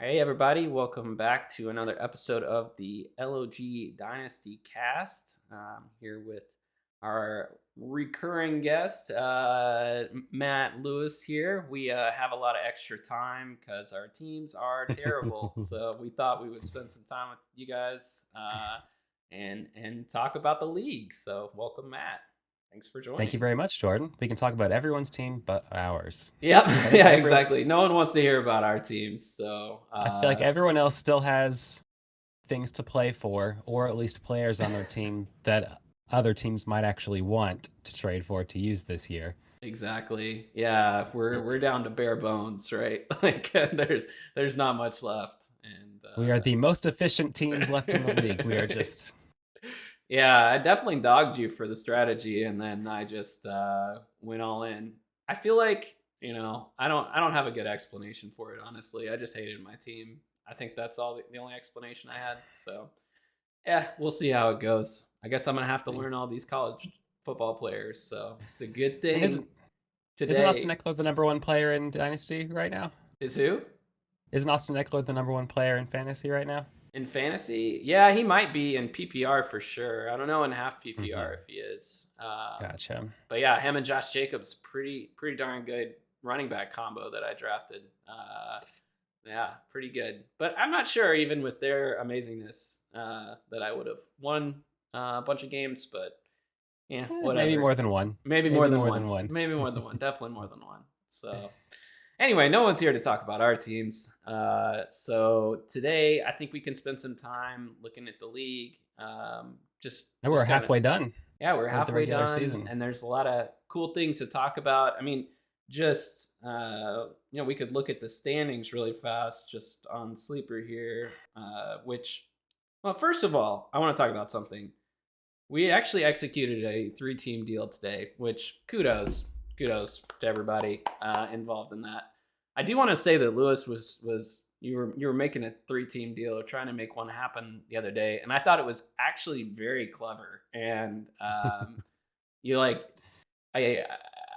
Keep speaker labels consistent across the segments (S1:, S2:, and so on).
S1: Hey everybody, welcome back to another episode of the LoG Dynasty Cast. Here with our recurring guest, Matt Lewis here. We have a lot of extra time because our teams are terrible. So we thought we would spend some time with you guys and talk about the league. So welcome, Matt. Thanks for
S2: Thank you
S1: joining.
S2: very much, Jordan. We can talk about everyone's team but ours.
S1: Yep,
S2: I think
S1: yeah,
S2: every
S1: exactly. No one wants to hear about our teams. So
S2: I feel like everyone else still has things to play for, or at least players on their team that other teams might actually want to trade for to use this year.
S1: exactly. Yeah, we're down to bare bones, right? Like there's not much left, and
S2: We are the most efficient teams left in the league. We are just
S1: yeah, I definitely dogged you for the strategy, and then I just went all in. I feel like I don't have a good explanation for it. Honestly, I just hated my team. I think that's all the only explanation I had. So yeah, we'll see how it goes. I guess I'm gonna have to
S2: I
S1: learn all these college football players. So it's a good
S2: mean,
S1: thing
S2: isn't Austin
S1: today.
S2: Eckler the number one player in Dynasty right now?
S1: Is who?
S2: Isn't Austin Eckler the number one player in fantasy right now?
S1: In fantasy, yeah, he might be in PPR for sure. I don't know in half PPR
S2: Mm-hmm.
S1: if he is.
S2: Gotcha.
S1: But yeah, him and Josh Jacobs, pretty darn good running back combo that I drafted. Yeah, pretty good. But I'm not sure even with their amazingness that I would have won a bunch of games. But yeah,
S2: Maybe
S1: whatever.
S2: more than one.
S1: Maybe more
S2: Maybe
S1: than
S2: more
S1: one.
S2: than one.
S1: Maybe more than one. Definitely more than one. So anyway, no one's here to talk about our teams. So today, I think we can spend some time looking at the league. Just,
S2: And we're
S1: just kind of,
S2: halfway done
S1: yeah, we're
S2: with the
S1: halfway
S2: regular
S1: done,
S2: season.
S1: and there's a lot of cool things to talk about. I mean, just we could look at the standings really fast, just on Sleeper here. Well, first of all, I want to talk about something. We actually executed a three-team deal today, which kudos to everybody involved in that. I do want to say that Lewis was you were making a three-team deal or trying to make one happen the other day, and I thought it was actually very clever. And you like I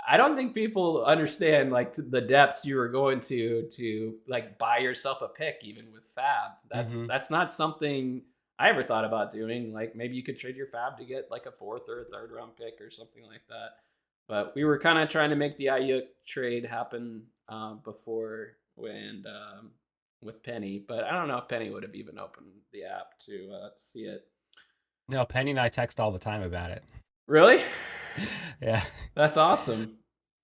S1: I don't think people understand like the depths you were going to like buy yourself a pick even with Fab. That's
S2: Mm-hmm.
S1: that's not something I ever thought about doing. Like maybe you could trade your Fab to get like a fourth or a third round pick or something like that. But we were kind of trying to make the Ayuk trade happen before when with Penny, but I don't know if Penny would have even opened the app to see it.
S2: No, Penny and I text all the time about it.
S1: Really?
S2: Yeah.
S1: That's awesome.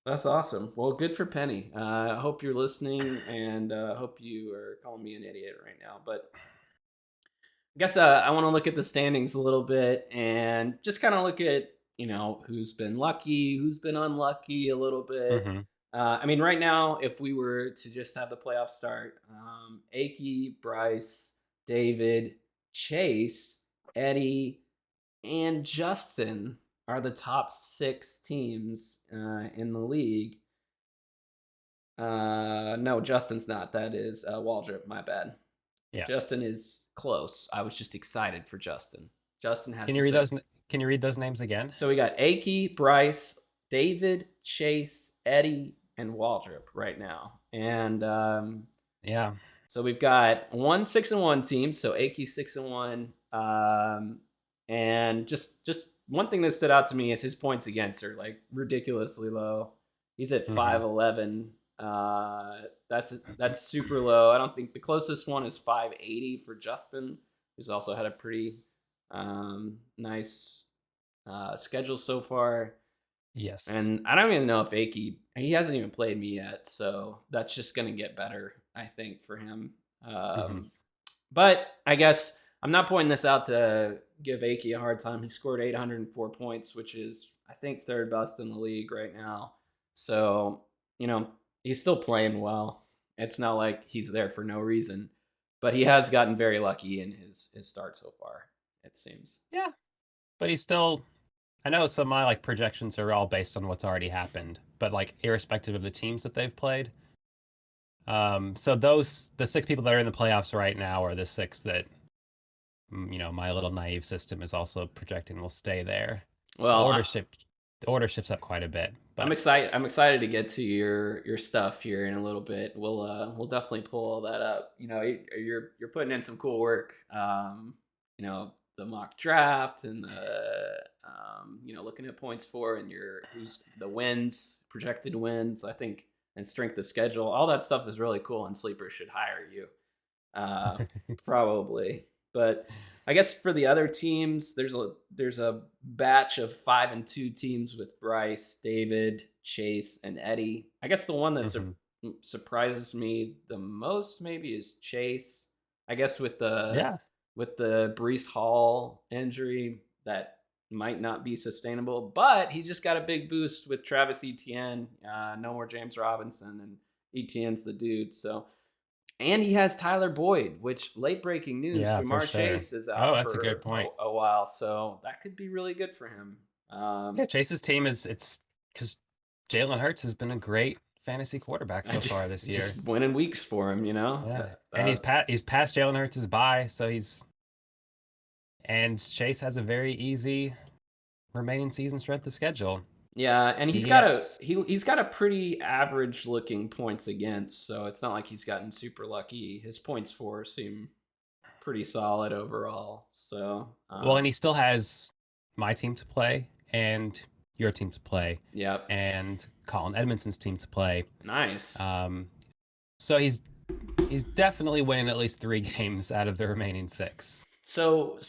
S1: That's awesome. Well, good for Penny. I hope you're listening, and hope you are calling me an idiot right now. But I guess I want to look at the standings a little bit and just kind of look at who's been lucky, who's been unlucky a little bit.
S2: Mm-hmm.
S1: I mean, right now, if we were to just have the playoffs start, Akey, Bryce, David, Chase, Eddie, and Justin are the top six teams in the league. No, Justin's not. That is Waldrop. My bad.
S2: Yeah.
S1: Justin is close. I was just excited for Justin. Justin has
S2: Can
S1: the
S2: you read
S1: same.
S2: those? Can you read those names again?
S1: So we got Akey, Bryce, David, Chase, Eddie, and Waldrop right now. And
S2: Yeah.
S1: so we've got 1 6-1 team. So Akey 6-1. And just one thing that stood out to me is his points against are like ridiculously low. He's at
S2: Mm-hmm.
S1: 511. That's super low. I don't think the closest one is 580 for Justin, who's also had a pretty nice schedule so far.
S2: Yes.
S1: And I don't even know if he hasn't even played me yet, so that's just gonna get better, I think, for him.
S2: Mm-hmm.
S1: But I guess I'm not pointing this out to give Akey a hard time. He scored 804 points, which is I think third best in the league right now. So he's still playing well. It's not like he's there for no reason, but he has gotten very lucky in his start so far. It seems.
S2: Yeah. But he's still. I know some of my like projections are all based on what's already happened, but like irrespective of the teams that they've played. So the six people that are in the playoffs right now are the six that my little naive system is also projecting will stay there. The
S1: Well,
S2: order shift the order shifts up quite a bit,
S1: I'm
S2: But
S1: excited. I'm excited to get to your stuff here in a little bit. We'll definitely pull all that up. You're putting in some cool work. The mock draft and the looking at points for and your who's the wins, projected wins. I think and strength of schedule. All that stuff is really cool, and sleepers should hire you. Uh, Probably, but I guess for the other teams, there's a batch of 5-2 teams with Bryce, David, Chase, and Eddie. I guess the one that
S2: mhm.
S1: surprises me the most maybe is Chase. I guess
S2: Yeah,
S1: with the Brees Hall injury that might not be sustainable, but he just got a big boost with Travis Etienne. No more James Robinson, and Etienne's the dude. So and he has Tyler Boyd, which late breaking news,
S2: yeah, for
S1: Jamar
S2: sure.
S1: Chase is
S2: Oh,
S1: out
S2: that's a good
S1: for
S2: point.
S1: a while, so that could be really good for him.
S2: Yeah, Chase's team is it's because Jalen Hurts has been a great fantasy quarterback
S1: I
S2: so far this year.
S1: just winning weeks for him, you know.
S2: Yeah, and he's past Jalen Hurts' bye, so and Chase has a very easy remaining season strength of schedule.
S1: Yeah, and
S2: He gets
S1: he's got a pretty average looking points against, so it's not like he's gotten super lucky. His points for seem pretty solid overall. So
S2: well, and he still has my team to play and your team to play
S1: yep,
S2: and Colin Edmondson's team to play.
S1: nice.
S2: Um, so he's definitely winning at least 3 games out of the remaining 6.
S1: So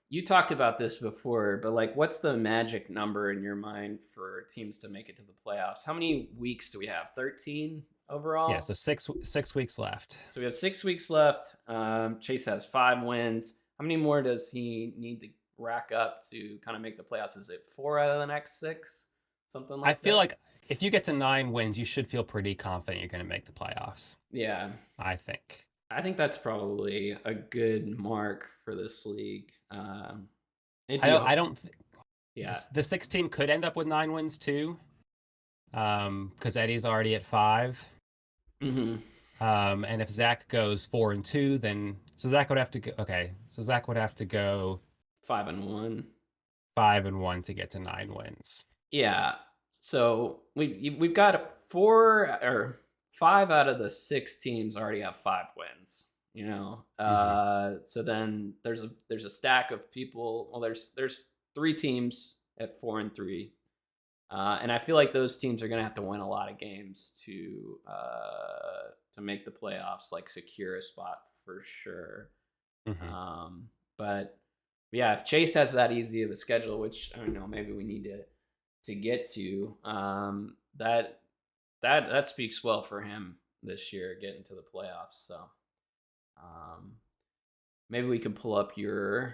S1: you talked about this before, but like what's the magic number in your mind for teams to make it to the playoffs? How many weeks do we have? 13
S2: Yeah,
S1: overall?
S2: so six weeks left.
S1: So we have 6 weeks left. Chase has 5 wins. How many more does he need to rack up to kind of make the playoffs? Is it 4 out of the next 6? Something
S2: I
S1: like
S2: feel
S1: that?
S2: like if you get to 9 wins, you should feel pretty confident you're going to make the playoffs.
S1: Yeah.
S2: I think.
S1: I think that's probably a good mark for this league. It'd
S2: I
S1: be,
S2: don't. I don't.
S1: yeah.
S2: The 6 team could end up with 9 wins too, because Eddie's already at 5.
S1: Hmm.
S2: And if Zach goes 4-2, then so Zach would have to go. Okay, so Zach would have to go
S1: 5-1.
S2: 5-1 to get to 9 wins.
S1: Yeah. So we've got 4 or 5 out of the 6 teams already have 5 wins.
S2: Hmm.
S1: So then there's a stack of people. Well, there's 3 teams at 4-3, and I feel like those teams are gonna have to win a lot of games to make the playoffs, like secure a spot for sure.
S2: Hmm.
S1: But yeah, if Chase has that easy of a schedule, which I don't know, maybe we need to get to, that speaks well for him this year, getting to the playoffs. So um, maybe we can pull up your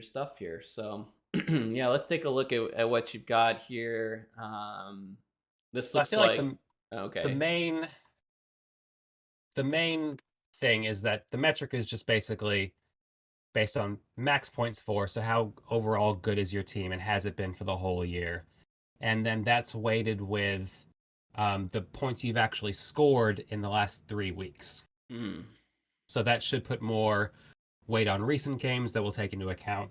S1: stuff here. So yeah, let's take a look at what you've got here. This
S2: So I
S1: looks
S2: feel like
S1: like
S2: the
S1: okay.
S2: main thing is that the metric is just basically based on max points for. So how overall good is your team and has it been for the whole year? And then that's weighted with the points you've actually scored in the last 3 weeks.
S1: Hmm.
S2: So that should put more weight on recent games that will take into account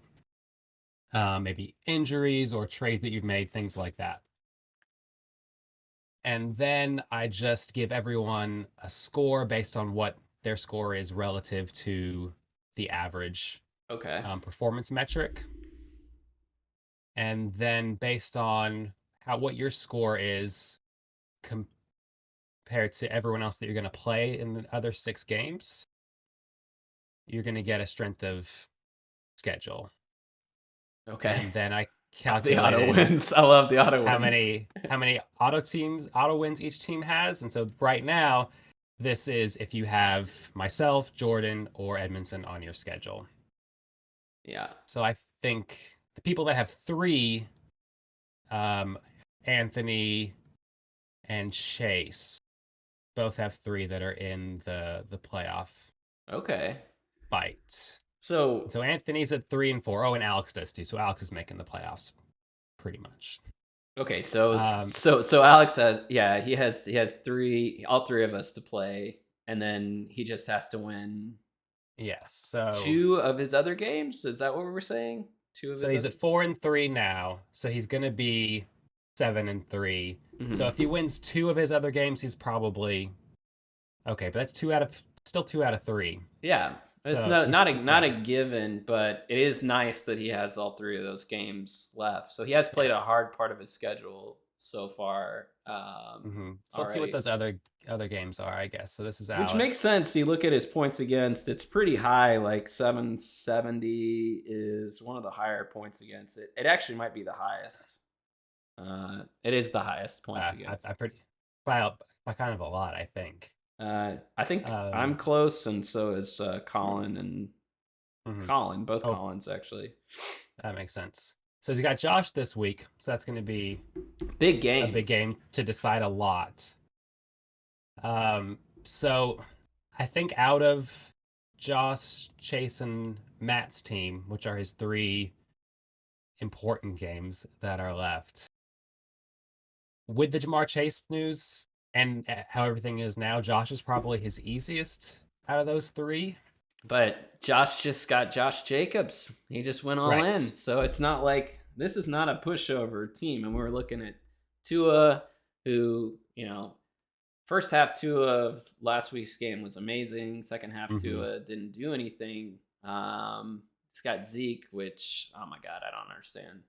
S2: maybe injuries or trades that you've made, things like that. And then I just give everyone a score based on what their score is relative to the average
S1: Okay.
S2: performance metric. And then based on what your score is compared to everyone else that you're going to play in the other 6 games, you're going to get a strength of schedule.
S1: Okay.
S2: And then I
S1: The auto
S2: calculated
S1: wins. I love the auto
S2: how
S1: wins.
S2: many auto wins each team has. And so right now, this is if you have myself, Jordan, or Edmondson on your schedule.
S1: Yeah.
S2: So I think the people that have 3, um, Anthony and Chase, both have 3 that are in the playoff
S1: Okay.
S2: fight. And
S1: So
S2: so Anthony's at 3 and 4. Oh, and Alex does too. So Alex is making the playoffs pretty much.
S1: okay. So
S2: Um,
S1: so so Alex has, yeah, he has all three of us to play, and then he just has to win
S2: yes. So
S1: 2 of his other games. Is that what we were saying? two of
S2: So
S1: his
S2: he's
S1: other.
S2: at 4-3 now. So he's gonna be 7-3. So
S1: Hmm.
S2: if he wins two of his other games, he's probably okay. But that's still 2 out of 3.
S1: Yeah, it's
S2: So
S1: not
S2: he's
S1: not a
S2: yeah.
S1: given, but it is nice that he has all three of those games left. So he has
S2: Yeah.
S1: played a hard part of his schedule so far
S2: So let's see what
S1: already,
S2: those other games are, I guess. So this is
S1: which makes
S2: Alex.
S1: sense. You look at his points against; it's pretty high. Like 770 is one of the higher points against. It actually might be the highest. It is the highest points
S2: I
S1: against.
S2: pretty by kind of a lot, I think.
S1: I think I'm
S2: Um,
S1: close, and so is Colin and
S2: mhm.
S1: Colin, both
S2: Oh,
S1: Collins actually.
S2: that makes sense. So he's got Josh this week, so that's going to be
S1: Big
S2: a
S1: game.
S2: big game to decide a lot. So I think out of Josh, Chase, and Matt's team, which are his three important games that are left, with the Jamar Chase news and how everything is now, Josh is probably his easiest out of those three.
S1: But Josh just got Josh Jacobs. He just went all in.
S2: Right.
S1: So it's not like this is not a pushover team. And we're looking at Tua, who, first half Tua of last week's game was amazing. Second half
S2: Mm-hmm.
S1: Tua didn't do anything. It's got Zeke, which, oh my God, I don't understand.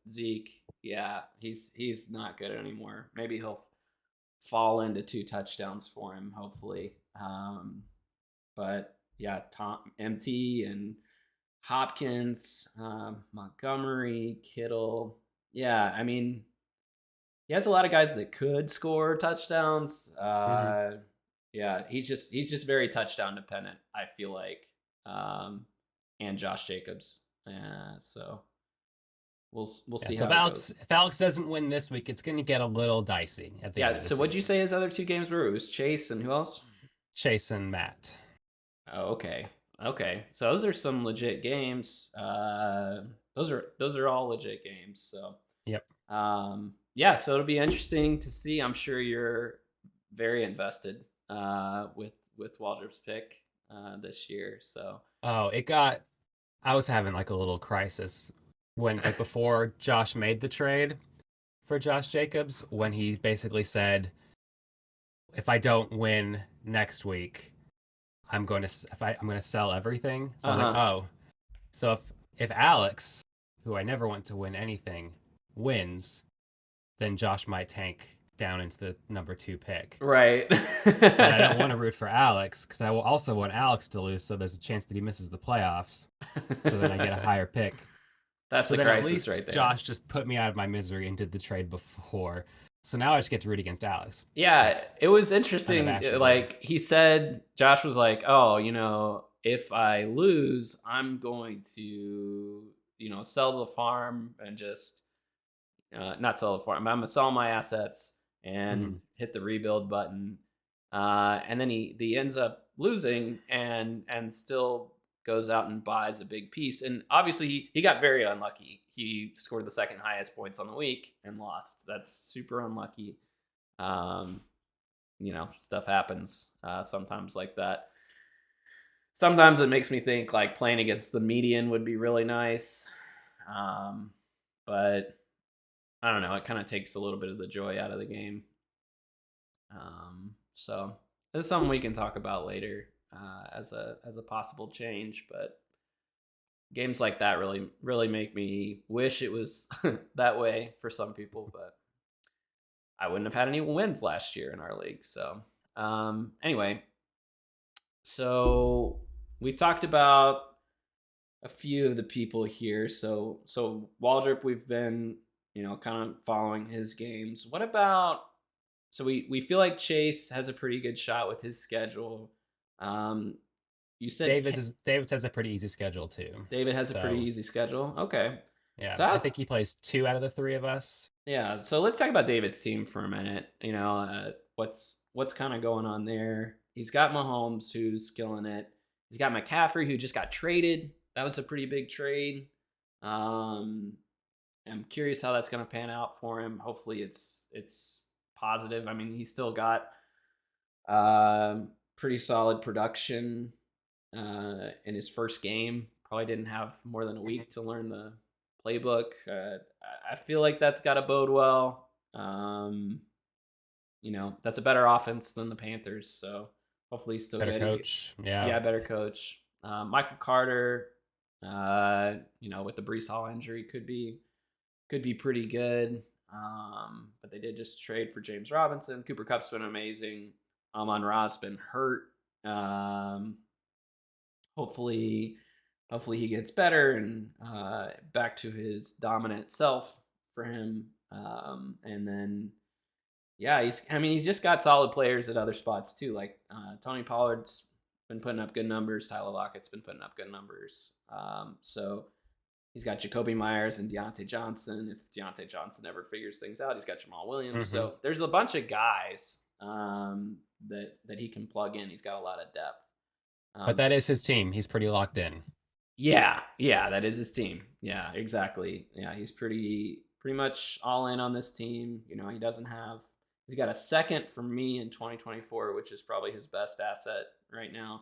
S1: Zeke, yeah, he's not good anymore. Maybe he'll fall into 2 touchdowns for him, hopefully. But yeah, Tom MT and Hopkins, Montgomery, Kittle. Yeah, I mean, he has a lot of guys that could score touchdowns.
S2: Mm-hmm.
S1: Yeah, he's just very touchdown dependent. I feel like, and Josh Jacobs. So we'll
S2: Yeah.
S1: see
S2: So
S1: how it goes.
S2: If Alex doesn't win this week, it's going to get a little dicey at the end
S1: Yeah.
S2: of the
S1: So what'd you
S2: season.
S1: say his other two games were? It was Chase and who else?
S2: Chase and Matt.
S1: Oh, okay. Okay. So those are some legit games. Those are all legit games. So
S2: Yep.
S1: yeah, so it'll be interesting to see. I'm sure you're very invested with Waldrop's pick this year. So
S2: Oh, it got. I was having like a little crisis when, like, before Josh made the trade for Josh Jacobs, when he basically said, "If I don't win next week, I'm going to sell everything." So I was like,
S1: uh-huh.
S2: "Oh, so if Alex, who I never want to win anything, wins, then Josh might tank down into the number 2 pick."
S1: Right.
S2: And I don't want to root for Alex because I will also want Alex to lose, so there's a chance that he misses the playoffs. So then I get a higher pick.
S1: That's
S2: So
S1: the
S2: then at
S1: crisis right
S2: least
S1: there.
S2: Josh just put me out of my misery and did the trade before. So now I just get to root against Alex,
S1: Yeah,
S2: like
S1: it was interesting.
S2: unabashedly.
S1: Like he said, Josh was like, "Oh, if I lose, I'm going to, sell the farm and just not sell the farm. I'm gonna sell my assets and
S2: Mm-hmm.
S1: hit the rebuild button." And then he ends up losing and still goes out and buys a big piece. And obviously he got very unlucky. He scored the second highest points on the week and lost. That's super unlucky. Um, stuff happens sometimes like that. Sometimes it makes me think like playing against the median would be really nice. Um, but I don't know. It kind of takes a little bit of the joy out of the game. So it's something we can talk about later as a possible change. But games like that really make me wish it was that way for some people. But I wouldn't have had any wins last year in our league. So anyway, so we talked about a few of the people here. So Waldrop, we've been kind of following his games. What about so we feel like Chase has a pretty good shot with his schedule. Um, you said
S2: David's has a pretty easy schedule too.
S1: David has a pretty
S2: So
S1: easy schedule. Okay,
S2: yeah,
S1: so
S2: I think he plays 2 out of the 3 of us.
S1: yeah, so let's talk about David's team for a minute. What's kind of going on there? He's got Mahomes, who's killing it. He's got McCaffrey, who just got traded. That was a pretty big trade. Um, I'm curious how that's going to pan out for him. Hopefully, it's positive. I mean, he's still got pretty solid production in his first game. probably didn't have more than a week to learn the playbook. I feel like that's got to bode well. That's a better offense than the Panthers, so hopefully he's still
S2: Better
S1: good. He's
S2: coach. Yeah.
S1: Yeah, better coach. Michael Carter, with the Brees Hall injury, could be pretty good. But they did just trade for James Robinson. Cooper Cup's been amazing. Amon Ra's been hurt. Um, hopefully, hopefully he gets better and back to his dominant self for him. And then yeah, he's just got solid players at other spots too. Like Tony Pollard's been putting up good numbers. Tyler Lockett's been putting up good numbers. So he's got Jacoby Myers and Deontay Johnson. If Deontay Johnson ever figures things out, he's got Jamal Williams.
S2: Mm-hmm.
S1: So there's a bunch of guys that he can plug in. He's got a lot of depth.
S2: But that is his team. He's pretty locked in.
S1: Yeah, that is his team. Yeah, exactly. Yeah, he's pretty much all in on this team. He's got a second from me in 2024, which is probably his best asset right now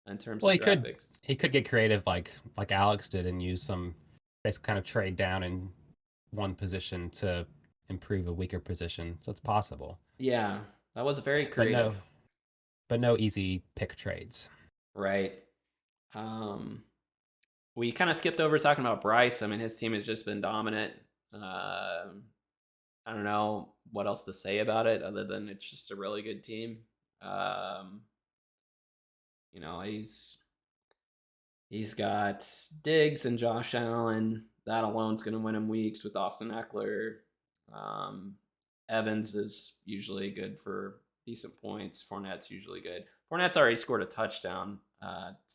S1: in terms
S2: Well,
S1: of
S2: he
S1: draft
S2: could
S1: picks.
S2: he could get creative like Alex did and use some basically kind of trade down in one position to improve a weaker position. So it's possible.
S1: Yeah, that was very
S2: But
S1: creative,
S2: no easy pick trades.
S1: right? Um, we kind of skipped over talking about Bryce. I mean, his team has just been dominant. I don't know what else to say about it other than it's just a really good team. Um, you know, he's got Diggs and Josh Allen. That alone's going to win him weeks with Austin Eckler. Um, Evans is usually good for decent points. Fournette's usually good. Fournette's already scored a touchdown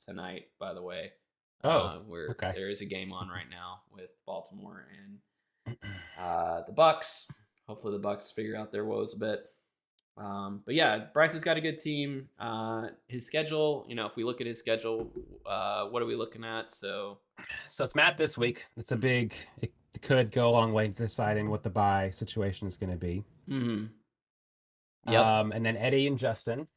S1: tonight, by the way.
S2: Oh,
S1: Where
S2: okay.
S1: there is a game on right now with Baltimore and the Bucks. Hopefully, the Bucks figure out their woes a bit. But yeah, Bryce has got a good team. His schedule, if we look at his schedule, what are we looking at? So,
S2: So it's Matt this week. It's a big. It could go a long way to deciding what the buy situation is going to be.
S1: mm-hmm. Yep.
S2: And then Eddie and Justin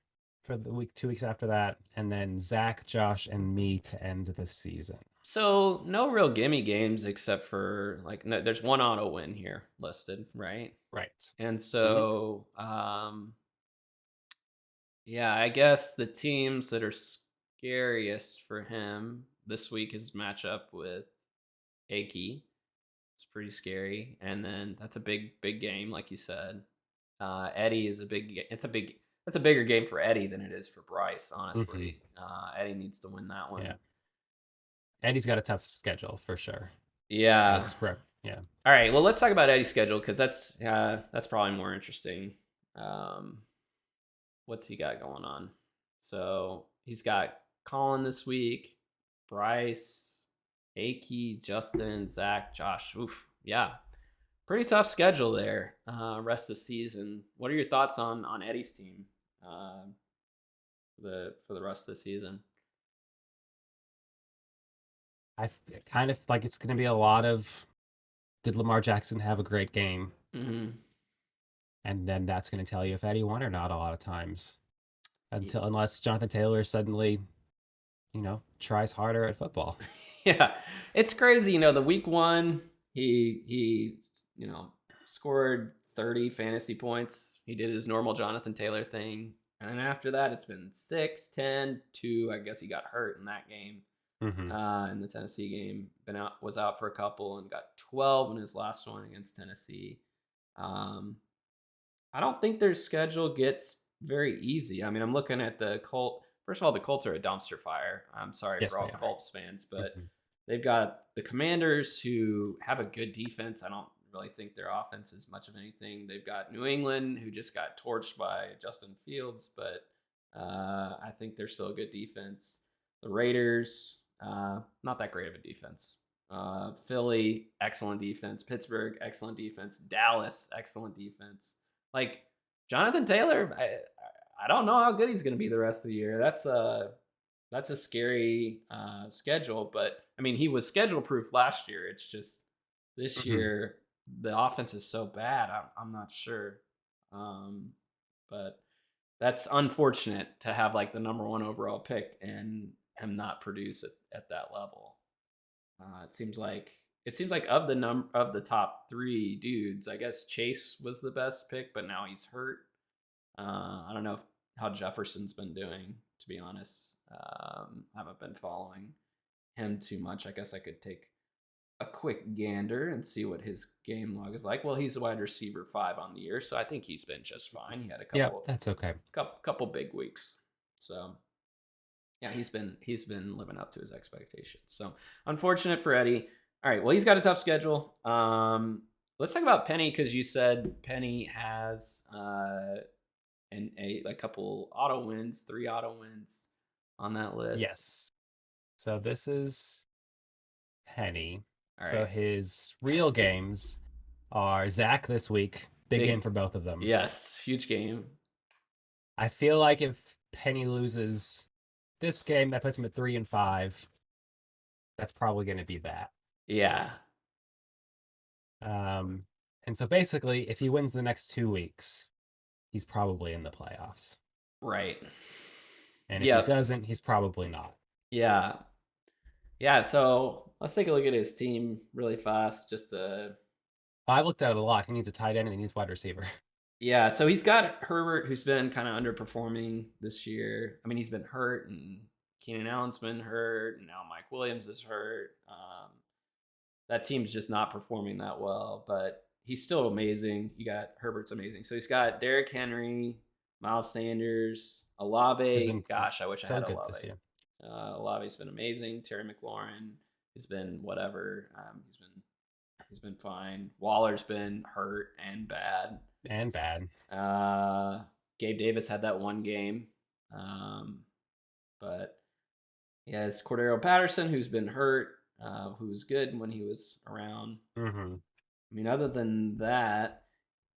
S2: for the week, 2 weeks after that, and then Zach, Josh, and me to end the season.
S1: So no real gimme games except for like no, there's one auto win here listed, right?
S2: Right.
S1: And
S2: Mm-hmm.
S1: so, yeah, I guess the teams that are scariest for him this week is matchup with Aki. It's pretty scary, and then that's a big game, like you said. Eddie is a big. It's a big. That's a bigger game for Eddie than it is for Bryce.
S2: Mm-hmm.
S1: Honestly, Eddie needs to win that one.
S2: Yeah. Eddie's got a tough schedule for sure.
S1: Yeah.
S2: As rep, yeah.
S1: All right. Well, let's talk about Eddie's schedule because that's probably more interesting. Um, what's he got going on? So he's got Colin this week, Bryce, Aki, Justin, Zach, Josh. Oof. Yeah. Pretty tough schedule there. Rest of the season. What are your thoughts on Eddie's team for the rest of the season?
S2: Kind of like it's going to be a lot of did Lamar Jackson have a great game?
S1: Mm-hmm.
S2: And then that's going to tell you if Eddie won or not a lot of times.
S1: Yeah.
S2: Unless Jonathan Taylor suddenly, tries harder at football.
S1: Yeah, it's crazy. The week one, he scored 30 fantasy points. He did his normal Jonathan Taylor thing, and then after that, it's been 6, 10, 2. I guess he got hurt in that game.
S2: Mm-hmm.
S1: In the Tennessee game, was out for a couple and got 12 in his last one against Tennessee. I don't think their schedule gets very easy. I mean, I'm looking at the Colt. First of all, the Colts are a dumpster fire. I'm sorry
S2: Yes,
S1: for
S2: they
S1: all
S2: are.
S1: Colts fans, but
S2: Mm-hmm.
S1: they've got the Commanders who have a good defense. I don't really think their offense is much of anything. They've got New England who just got torched by Justin Fields, but I think they're still a good defense. The Raiders, not that great of a defense. Philly, excellent defense. Pittsburgh, excellent defense. Dallas, excellent defense. Like Jonathan Taylor, I don't know how good he's going to be the rest of the year. That's a scary schedule, but I mean he was schedule proof last year. It's just this
S2: Mm-hmm.
S1: year the offense is so bad. I'm not sure, but that's unfortunate to have like the number one overall pick and him not produce at that level. it seems like of the top three dudes, I guess Chase was the best pick, but now he's hurt. I don't know how Jefferson's been doing, to be honest. I haven't been following him too much. I guess I could take a quick gander and see what his game log is like. Well, he's a wide receiver 5 on the year, so I think he's been just fine. He had a
S2: Yeah,
S1: couple
S2: that's okay.
S1: couple big weeks. So yeah, he's been living up to his expectations. So unfortunate for Eddie. All right, well he's got a tough schedule. Let's talk about Penny because you said Penny has a couple auto wins, 3 auto wins on that list.
S2: Yes. So this is Penny.
S1: All
S2: So
S1: right,
S2: his real games are Zach this week. Big game
S1: big
S2: for both of them.
S1: yes, huge game.
S2: I feel like if Penny loses this game, that puts him at 3-5. That's probably going to be that.
S1: Yeah,
S2: Um, and so basically, if he wins the next 2 weeks, he's probably in the playoffs.
S1: right.
S2: And if he
S1: Yep.
S2: doesn't, he's probably not.
S1: Yeah. Yeah, so let's take a look at his team really fast.
S2: I've looked at it a lot. He needs a tight end and he needs wide receiver.
S1: Yeah, so he's got Herbert, who's been kind of underperforming this year. I mean, he's been hurt, and Keenan Allen's been hurt, and now Mike Williams is hurt. That team's just not performing that well, but he's still amazing. You got Herbert's amazing. So he's got Derrick Henry, Miles Sanders,
S2: He's been
S1: Olave. Gosh, I wish I
S2: so
S1: had
S2: good
S1: Olave.
S2: this year.
S1: Olave's been amazing. Terry McLaurin has been whatever. He's been fine. Waller's been hurt and bad.
S2: And bad.
S1: Gabe Davis had that one game, but yeah, it's Cordero Patterson who's been hurt, who was good when he was around.
S2: Mm-hmm.
S1: I mean, other than that,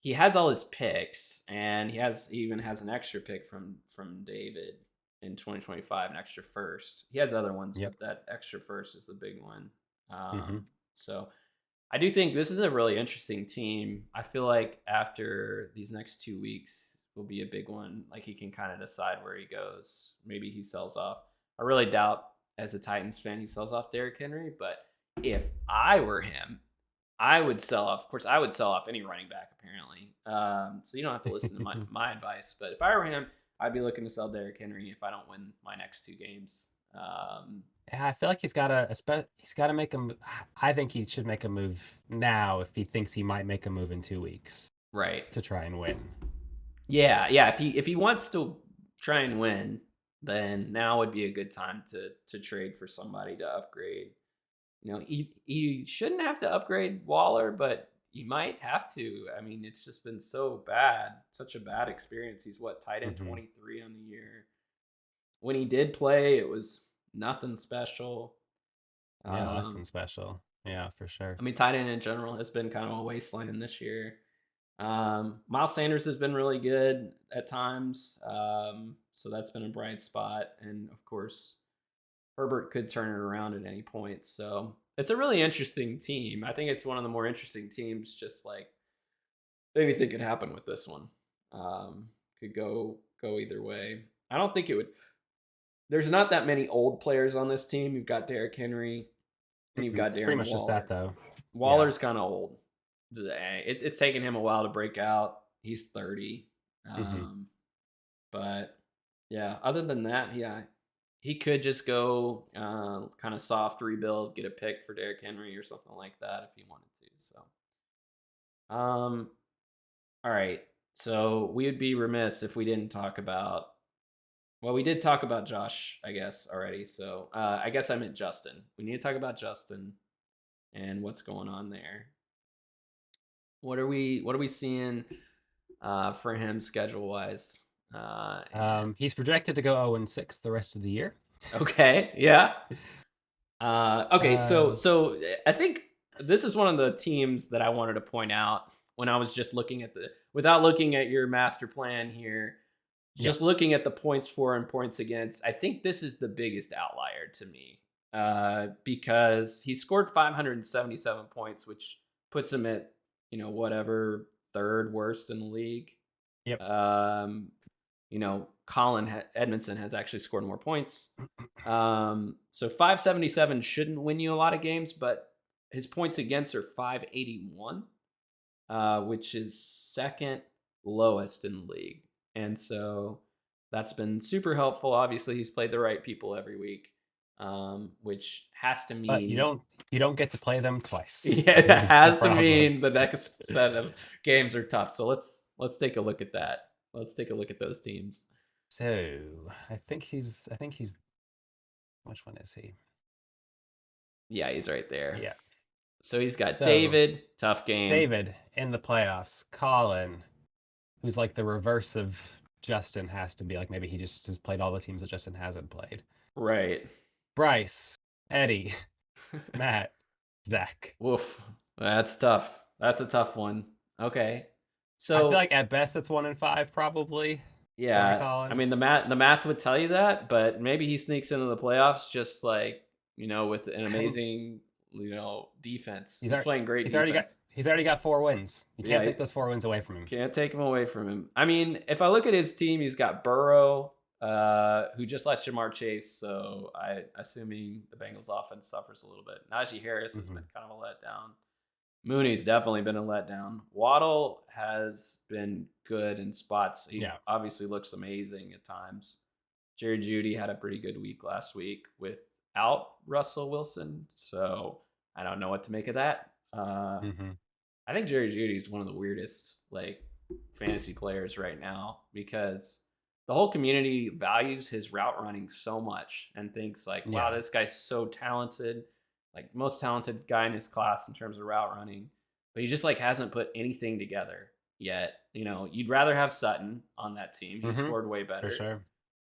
S1: he has all his picks, and he even has an extra pick from David in 2025, an extra first. He has other ones,
S2: Yep.
S1: but that extra first is the big one.
S2: Mm-hmm.
S1: So I do think this is a really interesting team. I feel like after these next 2 weeks will be a big one. Like he can kind of decide where he goes. Maybe he sells off. I really doubt, as a Titans fan, he sells off Derrick Henry. But if I were him, I would sell off. Of course, I would sell off any running back, apparently. So you don't have to listen to my advice. But if I were him, I'd be looking to sell Derrick Henry if I don't win my next 2 games.
S2: Yeah, I feel like he's got to make a I think he should make a move now if he thinks he might make a move in 2 weeks
S1: Right.
S2: to try and win.
S1: Yeah. If he wants to try and win, then now would be a good time to trade for somebody to upgrade. He shouldn't have to upgrade Waller, but you might have to. I mean, it's just been so bad, such a bad experience. He's tight end
S2: Mm-hmm.
S1: 23 on the year. When he did play, it was nothing special.
S2: Yeah, less than
S1: Um,
S2: special. Yeah, for sure.
S1: I mean, tight end in general has been kind of a wasteland this year. Miles Sanders has been really good at times, so that's been a bright spot. And of course, Herbert could turn it around at any point. So it's a really interesting team. I think it's one of the more interesting teams. Just like anything could happen with this one. Could go either way. I don't think it would. There's not that many old players on this team. You've got Derrick Henry and you've got
S2: It's pretty
S1: Darren
S2: much just that,
S1: Waller.
S2: though. Yeah.
S1: Waller's kind of old. It's taken him a while to break out. He's 30.
S2: Mm-hmm.
S1: But yeah, other than that, yeah, he could just go kind of soft rebuild, get a pick for Derrick Henry or something like that if he wanted to. So, all right. So we would be remiss if we didn't talk about. Well, we did talk about Josh, I guess, already. So I guess I meant Justin. We need to talk about Justin and what's going on there. What are we seeing for him schedule wise?
S2: He's projected to go 0-6 the rest of the year.
S1: Okay, yeah. Okay, so
S2: Um,
S1: I think this is one of the teams that I wanted to point out when I was just looking at without looking at your master plan here,
S2: yeah.
S1: just looking at the points for and points against. I think this is the biggest outlier to me because he scored 577 points, which puts him at whatever third worst in the league.
S2: Yep.
S1: Um, Edmondson has actually scored more points. So 577 shouldn't win you a lot of games, but his points against are 581, which is second lowest in the league. And so that's been super helpful. Obviously, he's played the right people every week, which has to
S2: But
S1: mean
S2: you don't get to play them twice.
S1: yeah,
S2: I
S1: it
S2: think is the
S1: has to
S2: problem.
S1: mean the next set of games are tough. So let's take a look at that. Let's take a look at those teams.
S2: So I think he's which one is he?
S1: Yeah, he's right there.
S2: Yeah.
S1: So he's got
S2: So
S1: David, tough game.
S2: David in the playoffs. Colin, who's like the reverse of Justin, has to be like maybe he just has played all the teams that Justin hasn't played.
S1: Right.
S2: Bryce, Eddie, Matt, Zach.
S1: Woof. That's tough. That's a tough one. Okay.
S2: I feel
S1: So
S2: like at best it's 1 in 5 probably for my
S1: yeah, I
S2: Colin.
S1: mean the math would tell you that, but maybe he sneaks into the playoffs just like with an
S2: I don't.
S1: amazing defense. He's playing great defense.
S2: He's already got 4 wins. You can't
S1: Yeah,
S2: take those 4 wins away from him.
S1: can't take him away from him. I mean, if I look at his team, he's got Burrow, who just let Jamar Chase. So I assuming the Bengals offense suffers a little bit. Najee Harris has
S2: Mm-hmm.
S1: been kind of a letdown. Mooney's definitely been a letdown. Waddle has been good in spots. He
S2: Yeah.
S1: obviously looks amazing at times. Jerry Judy had a pretty good week last week without Russell Wilson. So I don't know what to make of that.
S2: Mm-hmm.
S1: I think Jerry Judy is one of the weirdest fantasy players right now because the whole community values his route running so much and thinks like, wow,
S2: Yeah.
S1: this guy's so talented, like most talented guy in his class in terms of route running, but he just hasn't put anything together yet. You'd rather have Sutton on that team. He
S2: Mm-hmm.
S1: scored way
S2: For
S1: better,
S2: sure.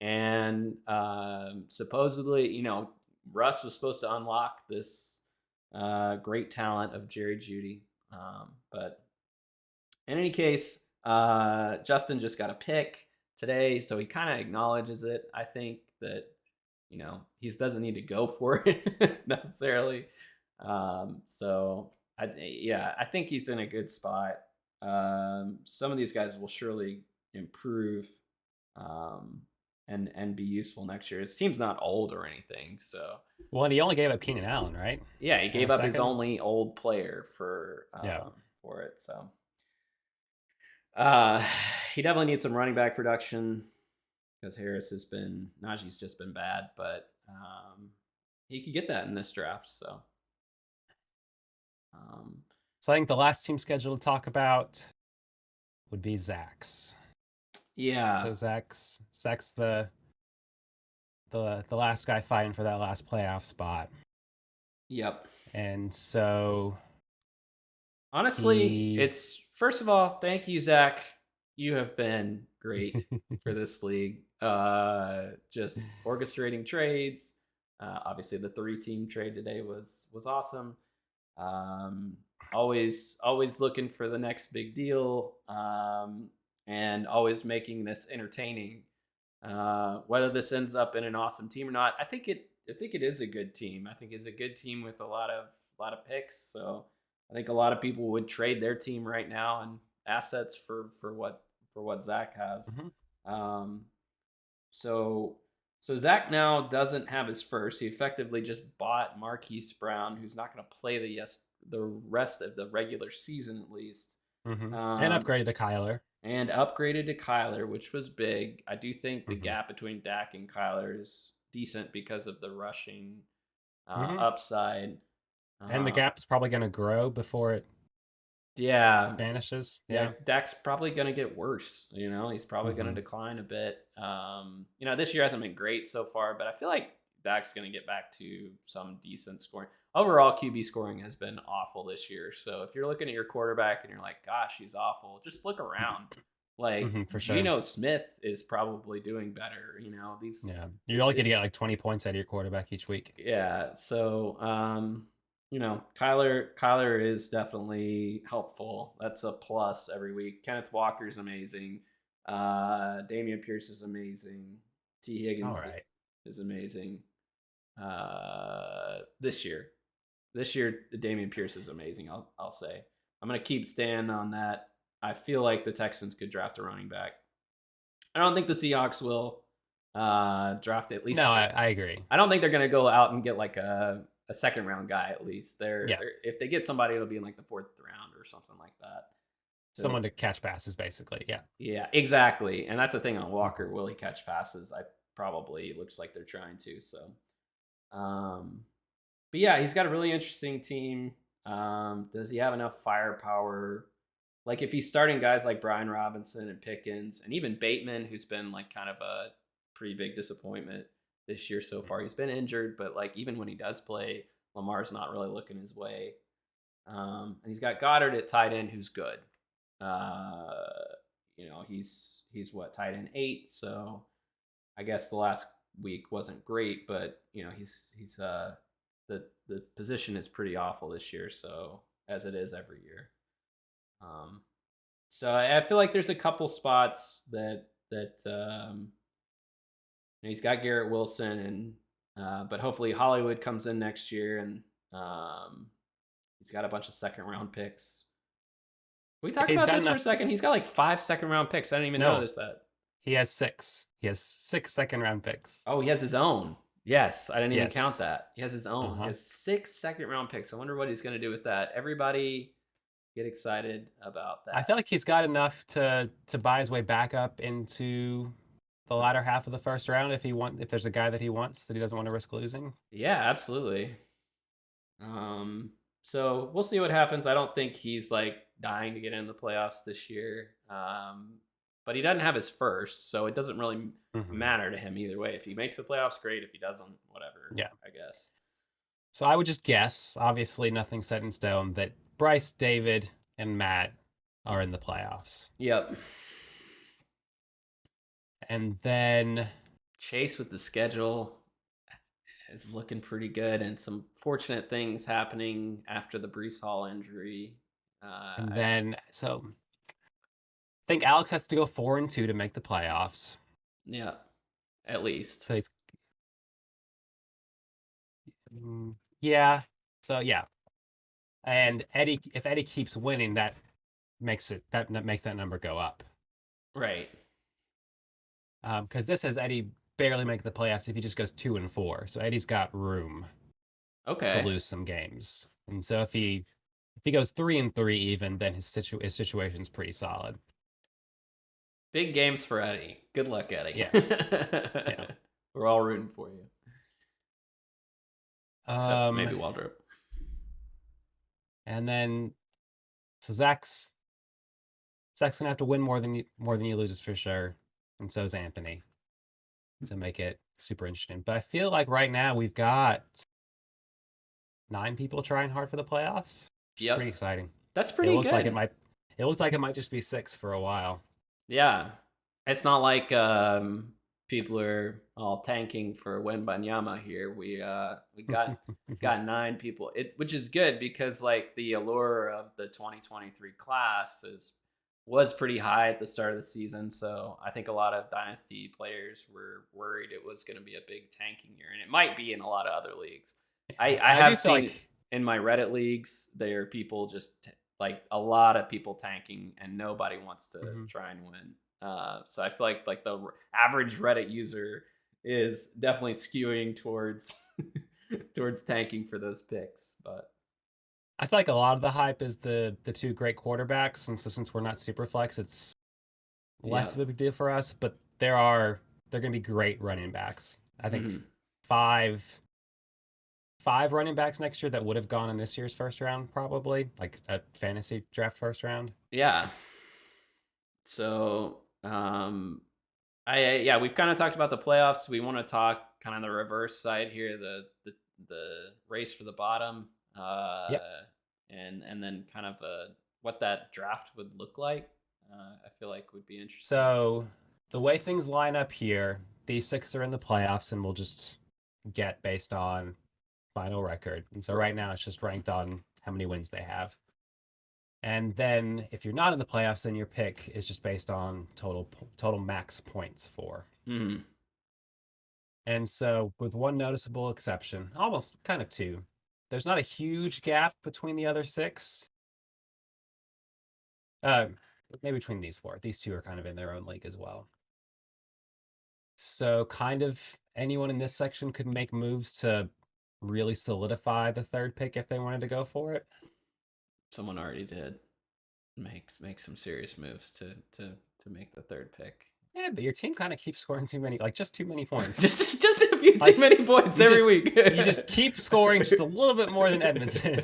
S1: and supposedly, Russ was supposed to unlock this great talent of Jerry Judy. But in any case, Justin just got a pick today, so he kind of acknowledges it. I think that he doesn't need to go for it necessarily. So I think he's in a good spot. Some of these guys will surely improve, um, and be useful next year. His team's not old or anything, so
S2: Well, and he only gave up Keenan Allen, right?
S1: yeah, he
S2: In a
S1: gave up his
S2: second.
S1: only old player
S2: Yeah.
S1: for it. So uh, he definitely needs some running back production because Najee's just been bad, but he could get that in this draft. So
S2: So I think the last team scheduled to talk about would be Zach's.
S1: yeah,
S2: So Zach's the last guy fighting for that last playoff spot.
S1: yep.
S2: And so
S1: Honestly,
S2: he
S1: it's first of all, thank you, Zach. You have been great for this league. Just orchestrating trades. Obviously, the 3-team trade today was awesome. Always looking for the next big deal, and always making this entertaining. Whether this ends up in an awesome team or not, I think it is a good team. I think it's a good team with a lot of picks. So I think a lot of people would trade their team right now and assets for what Zach has.
S2: Mhm.
S1: Um, so Zach now doesn't have his first. He effectively just bought Marquise Brown, who's not going to play the rest of the regular season at least.
S2: And upgraded to Kyler.
S1: And upgraded to Kyler, which was big. I do think the
S2: Mm-hmm.
S1: gap between Dak and Kyler is decent because of the rushing
S2: Mm-hmm.
S1: upside.
S2: And the gap's probably going to grow before it
S1: Yeah,
S2: vanishes.
S1: yeah.
S2: Yeah.
S1: Dak's probably going to get worse. He's probably going to
S2: Mm-hmm.
S1: decline a bit. This year hasn't been great so far, but I feel like Dak's going to get back to some decent scoring. Overall, QB scoring has been awful this year. So if you're looking at your quarterback and you're like, gosh, he's awful, just look around. Like
S2: For sure.
S1: Geno Smith is probably doing better.
S2: Yeah. You're only going to get like 20 points out of your quarterback each week.
S1: Yeah. So, Kyler is definitely helpful. That's a plus every week. Kenneth Walker's amazing. Damian Pierce is amazing. T. Higgins
S2: All right.
S1: is amazing. This year, Damian Pierce is amazing. I'll say. I'm gonna keep staying on that. I feel like the Texans could draft a running back. I don't think the Seahawks will draft at
S2: No,
S1: least.
S2: I agree.
S1: I don't think they're going to go out and get like a second round guy. At least
S2: Yeah,
S1: if they get somebody, it'll be in like the fourth round or something like that. So
S2: someone to catch passes, basically. Yeah.
S1: yeah, exactly. And that's the thing on Walker.
S2: Mhm.
S1: Will he catch passes? I probably looks like they're trying to. So, um, but yeah, he's got a really interesting team. Does he have enough firepower? Like if he's starting guys like Brian Robinson and Pickens and even Bateman, who's been like kind of a pretty big disappointment this year so far. He's been injured, but like even when he does play, Lamar's not really looking his way. And he's got Goddard at tight end, who's good. Uh, he's what tight end 8, so I guess the last week wasn't great, but he's the position is pretty awful this year, so as it is every year. Um, so I feel like there's a couple spots that he's got Garrett Wilson and but hopefully Hollywood comes in next year and um, he's got a bunch of second round picks. Can we talk
S2: He's
S1: about
S2: got
S1: this for a
S2: enough.
S1: second? He's got like 5 second round picks. I didn't even
S2: No,
S1: notice that.
S2: he has six. He has six second round picks.
S1: Oh, he has his own. Yes, I didn't even count
S2: Yes.
S1: that. He has his
S2: Uh
S1: own. He
S2: huh.
S1: has 6 second round picks. I wonder what he's going to do with that. Everybody get excited about
S2: I
S1: that.
S2: feel like he's got enough to buy his way back up into the latter half of the first round if there's a guy that he wants that he doesn't want to risk losing.
S1: Yeah, absolutely. Um, so we'll see what happens. I don't think he's like dying to get in the playoffs this year. But he doesn't have his first, so it doesn't really
S2: Hmm.
S1: matter to him either way. If he makes the playoffs, great. If he doesn't, whatever.
S2: Yeah.
S1: I guess.
S2: So I would just guess, obviously nothing set in stone, that Bryce, David, and Matt are in the playoffs.
S1: Yep.
S2: And then
S1: Chase with the schedule is looking pretty good, and some fortunate things happening after the Brees Hall injury.
S2: and
S1: I
S2: then so I think Alex has to go 4-2 to make the playoffs.
S1: Yeah, at least.
S2: So he's yeah. So yeah. And Eddie, if Eddie keeps winning, that makes that number go up.
S1: Right.
S2: Because this has Eddie barely make the playoffs if he just goes 2-4. So Eddie's got room to
S1: Okay.
S2: lose some games. And so if he goes 3-3 even, then his situation's pretty solid.
S1: Big games for Eddie. Good luck, Eddie.
S2: Yeah, yeah.
S1: We're all rooting for you, except
S2: Um,
S1: maybe Waldrop.
S2: and then so Zach's gonna have to win more than he loses for sure, and so is Anthony to make it super interesting. But I feel like right now we've got 9 people trying hard for the playoffs, which is pretty
S1: Yep.
S2: exciting.
S1: That's
S2: It
S1: pretty
S2: looked like it
S1: good.
S2: might it looked like it might just be 6 for a while.
S1: Yeah. It's not like people are all tanking for Wembanyama here. We got 9 people. Which is good because like the allure of the 2023 class was pretty high at the start of the season. So I think a lot of dynasty players were worried it was going to be a big tanking year, and it might be in a lot of other leagues. I
S2: I do
S1: have
S2: feel
S1: seen
S2: like
S1: in my Reddit leagues there are people just like a lot of people tanking, and nobody wants to
S2: mhm.
S1: try and win. So I feel like the average Reddit user is definitely skewing towards towards tanking for those picks. But
S2: I feel like a lot of the hype is the two great quarterbacks, and so since we're not super flex, it's
S1: yeah,
S2: less of a big deal for us. But they're going to be great running backs. I think
S1: hmm
S2: five running backs next year that would have gone in this year's first round, probably like a fantasy draft first round.
S1: yeah. So yeah, we've kind of talked about the playoffs. We want to talk kind of the reverse side here, the race for the bottom,
S2: Yep.
S1: and then kind of what that draft would look like. I feel like would be interesting.
S2: So the way things line up here, these 6 are in the playoffs, and we'll just get based on final record. And so right now it's just ranked on how many wins they have. And then if you're not in the playoffs, then your pick is just based on total max points for.
S1: Hmm.
S2: And so with one noticeable exception, almost kind of two, there's not a huge gap between the other 6. Uh, maybe between these 4. These 2 are kind of in their own league as well. So kind of anyone in this section could make moves to really solidify the third pick if they wanted to go for it.
S1: Someone already did make some serious moves to make the third pick.
S2: Yeah, but your team kind of keeps scoring too many, like just too many points.
S1: Just a few too
S2: Like
S1: many points every week.
S2: you just keep scoring just a little bit more than Edmonton.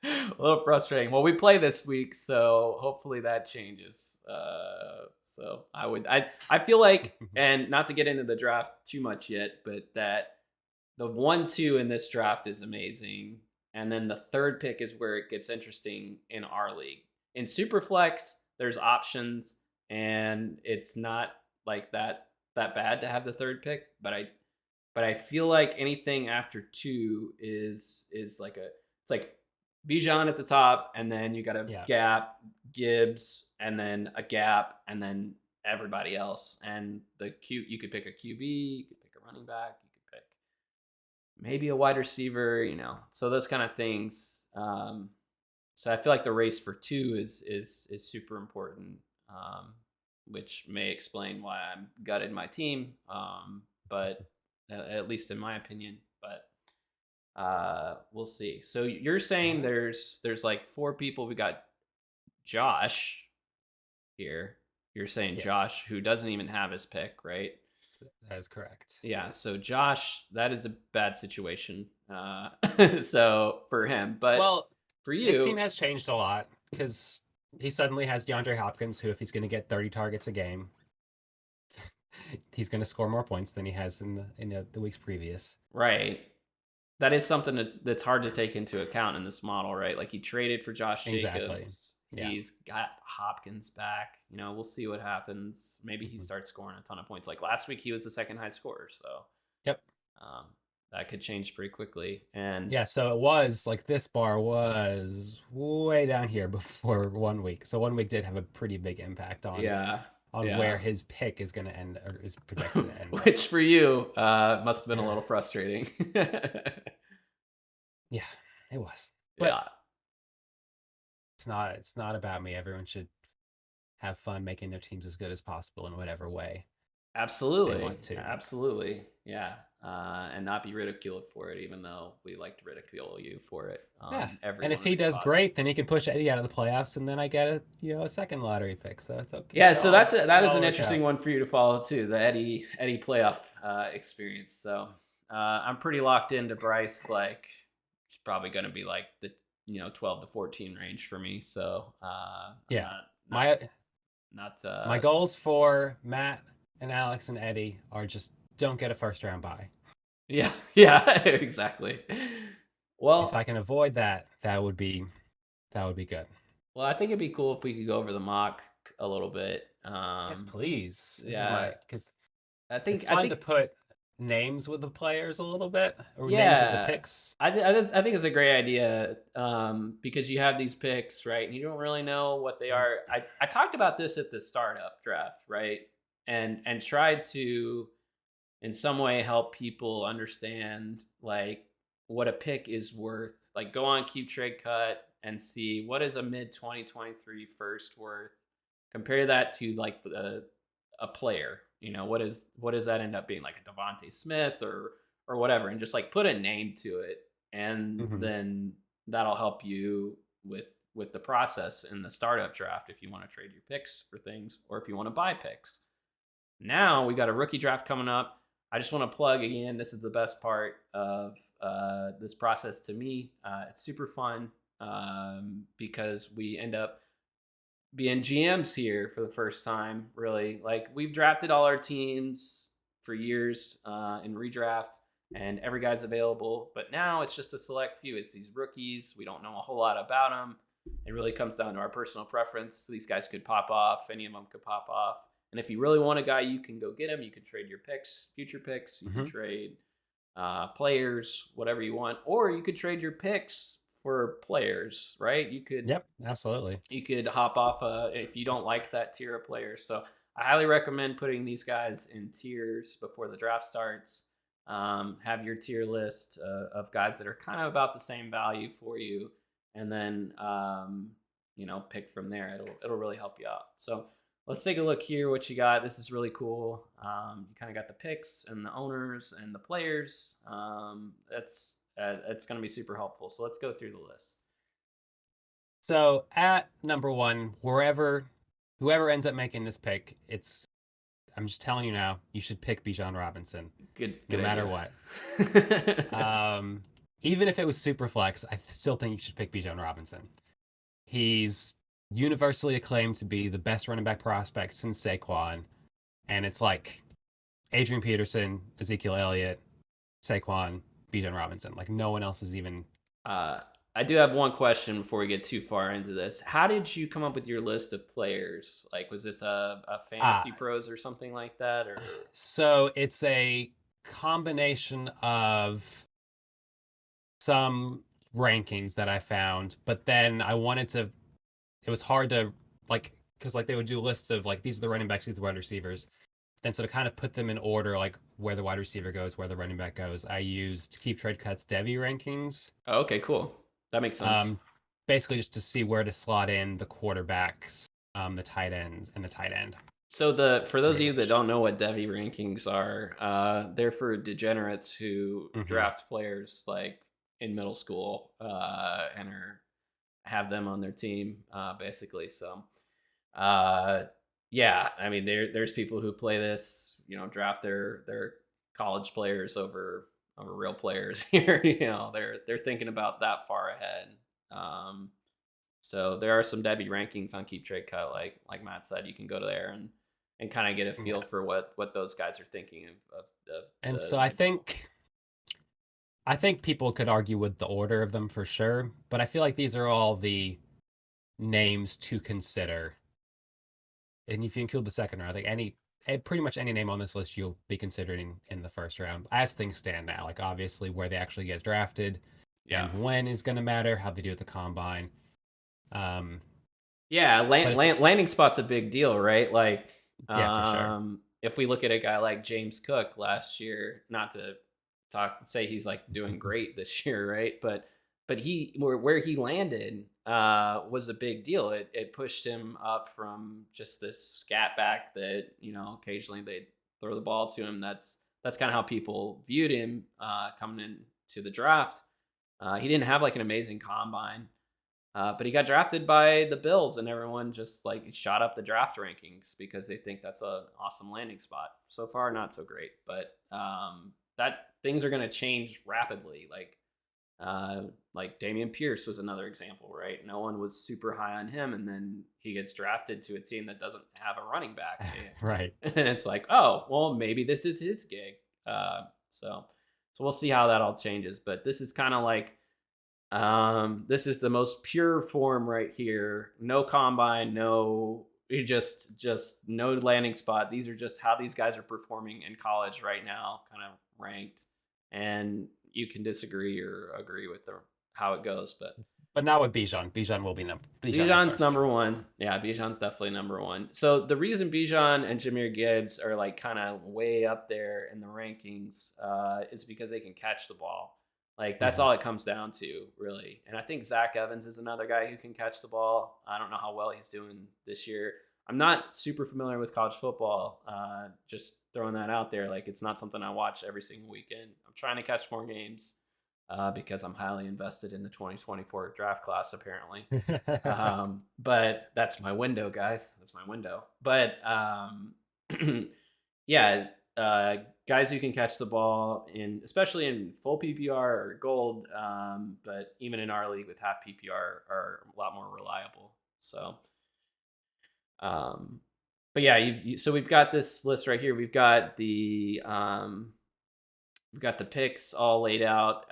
S1: A little frustrating. Well, we play this week, so hopefully that changes. So I feel like, and not to get into the draft too much yet, but that the 1-2 in this draft is amazing, and then the third pick is where it gets interesting in our league. In Superflex, there's options, and it's not like that bad to have the third pick. But I feel like anything after 2 is like it's like Bijan at the top, and then you got a
S2: Yeah.
S1: gap, Gibbs, and then a gap, and then everybody else. And you could pick a QB, you could pick a running back, you could pick maybe a wide receiver, So those kind of things. So I feel like the race for 2 is super important, which may explain why I'm gutted my team. But at least in my opinion. But we'll see. So you're saying
S2: Uh,
S1: there's like 4 people. We got Josh here. You're saying
S2: yes,
S1: Josh, who doesn't even have his pick, right?
S2: that is correct.
S1: Yeah. So Josh, that is a bad situation. So for him, but
S2: Well,
S1: for
S2: his team
S1: you,
S2: has changed a lot because he suddenly has DeAndre Hopkins, who, if he's going to get 30 targets a game, he's going to score more points than he has in the weeks previous.
S1: right? That is something that's hard to take into account in this model, right? Like he traded for Josh
S2: Exactly.
S1: Jacobs.
S2: Yeah.
S1: He's got Hopkins back. We'll see what happens. Maybe he
S2: Mhm.
S1: starts scoring a ton of points. Like last week, he was the second high scorer. So
S2: Yep.
S1: um, that could change pretty quickly. And
S2: Yeah. So it was like this bar was way down here before 1 week. So 1 week did have a pretty big impact
S1: yeah,
S2: on where
S1: yeah.
S2: his pick is going to end or is projected to end up.
S1: Which for you must have been a little frustrating.
S2: Yeah, it was. But
S1: Yeah,
S2: it's not about me. Everyone should have fun making their teams as good as possible in whatever way they
S1: absolutely.
S2: want to.
S1: Absolutely. Yeah. And not be ridiculed for it, even though we like to ridicule you for it
S2: Yeah.
S1: on every
S2: And
S1: one
S2: if
S1: of
S2: he
S1: these
S2: does
S1: spots.
S2: great, then he can push Eddie out of the playoffs, and then I get a second lottery pick. So it's okay.
S1: Yeah, so that
S2: It
S1: is
S2: all
S1: an
S2: work
S1: interesting
S2: out.
S1: one for you to follow too, the Eddie playoff experience. So I'm pretty locked into Bryce. Like it's probably going to be like the 12 to 14 range for me. So I'm
S2: Yeah.
S1: not
S2: My
S1: not
S2: my goals for Matt and Alex and Eddie are just don't get a first round bye.
S1: yeah yeah exactly.
S2: If I
S1: Well,
S2: can avoid that, that would be good.
S1: I think it'd be cool if we could go over the mock a little bit.
S2: Yes, please. This is
S1: Yeah,
S2: my because
S1: I
S2: it's
S1: think I
S2: fun to
S1: think
S2: put names with the players a little bit or names with the
S1: Yeah,
S2: picks.
S1: I think it's a great idea because you have these picks, right? And you don't really know what they
S2: Mhm.
S1: are. I talked about this at the startup draft, right? And tried to in some way help people understand like what a pick is worth. Like go on Keep Trade Cut and see what is a mid 2023 first worth. Compare that to like a player. What does that end up being like a Devonte Smith or whatever, and just like put a name to it, and
S2: Mhm.
S1: then that'll help you with the process in the startup draft if you want to trade your picks for things or if you want to buy picks. Now we got a rookie draft coming up. I just want to plug again. This is the best part of this process to me. It's super fun because we end up being GMs here for the first time. Really, like we've drafted all our teams for years in redraft, and every guy's available. But now it's just a select few. It's these rookies. We don't know a whole lot about them. It really comes down to our personal preference. So these guys could pop off. Any of them could pop off. And if you really want a guy, you can go get him. You can trade your picks, future picks. You can
S2: Mhm.
S1: trade players, whatever you want, or you could trade your picks for players. Right?
S2: Yep, absolutely.
S1: You could hop off if you don't like that tier of players. So I highly recommend putting these guys in tiers before the draft starts. Have your tier list of guys that are kind of about the same value for you, and then pick from there. It'll really help you out. So let's take a look here. What you got? This is really cool. You kind of got the picks and the owners and the players. That's going to be super helpful. So let's go through the list.
S2: So at number one, whoever ends up making this pick, I'm just telling you now, you should pick Bijan Robinson, no
S1: Good
S2: matter
S1: idea.
S2: what. Um, Even if it was super flex, I still think you should pick Bijan Robinson. He's universally acclaimed to be the best running back prospect since Saquon, and it's like Adrian Peterson, Ezekiel Elliott, Saquon, Bijan Robinson. Like no one else is even.
S1: uh, I do have one question before we get too far into this. How did you come up with your list of players? Like, was this a
S2: Ah,
S1: fantasy pros or something like that, or?
S2: so it's a combination of some rankings that I found, but then I wanted to. It was hard to like because like they would do lists of like these are the running backs, these are the wide receivers. Then so to kind of put them in order, like where the wide receiver goes, where the running back goes, I used Keep Trade Cuts Devi rankings.
S1: Oh, okay, cool. That makes sense.
S2: Um, Basically just to see where to slot in the quarterbacks, the tight ends, and the tight end
S1: So the for those of you that
S2: range.
S1: don't know what Devi rankings are, they're for degenerates who
S2: Hmm.
S1: draft players like in middle school and have them on their team basically. So uh, yeah, I mean there's people who play this, draft their college players over real players here. They're thinking about that far ahead. Um, so there are some Debbie rankings on Keep Trade Cut, like Matt said. You can go to there and kind of get a feel
S2: Yeah.
S1: for what those guys are thinking of
S2: And
S1: the
S2: so I
S1: next level.
S2: think people could argue with the order of them for sure, but I feel like these are all the names to consider. And if you include the second round, like pretty much any name on this list you'll be considering in the first round as things stand now. Like obviously where they actually get drafted
S1: Yeah,
S2: and when is going to matter, how they do at the combine. Um,
S1: yeah.
S2: but it's
S1: Landing spot's a big deal, right? Like,
S2: yeah, for sure.
S1: if we look at a guy like James Cook last year, not to say he's like doing great this year, right? But he where he landed was a big deal. It pushed him up from just this scat back that occasionally they throw the ball to him. That's kind of how people viewed him coming into the draft. He didn't have like an amazing combine, but he got drafted by the Bills, and everyone just like shot up the draft rankings because they think that's an awesome landing spot. So far, not so great, but that things are going to change rapidly. Uh, like Damian Pierce was another example, right? No one was super high on him, and then he gets drafted to a team that doesn't have a running back,
S2: Right.
S1: and it's like, oh, well, maybe this is his gig. So we'll see how that all changes. But this is kind of like this is the most pure form right here. No combine, no you just no landing spot. These are just how these guys are performing in college right now, kind of ranked. And you can disagree or agree with how it goes, but
S2: But not with Bijan. Bijan is
S1: Bijan's
S2: first.
S1: number one. Yeah, Bijan's definitely number one. So the reason Bijan and Jameer Gibbs are like kind of way up there in the rankings is because they can catch the ball. Like that's
S2: Hmm.
S1: all it comes down to, really. And I think Zach Evans is another guy who can catch the ball. I don't know how well he's doing this year. I'm not super familiar with college football. Just throwing that out there. Like it's not something I watch every single weekend. I'm trying to catch more games because I'm highly invested in the 2024 draft class, apparently. But that's my window, guys. That's my window. But yeah, guys who can catch the ball in, especially in full PPR or gold, but even in our league with half PPR are a lot more reliable. So, um, but yeah, so we've got this list right here. We've got the picks all laid out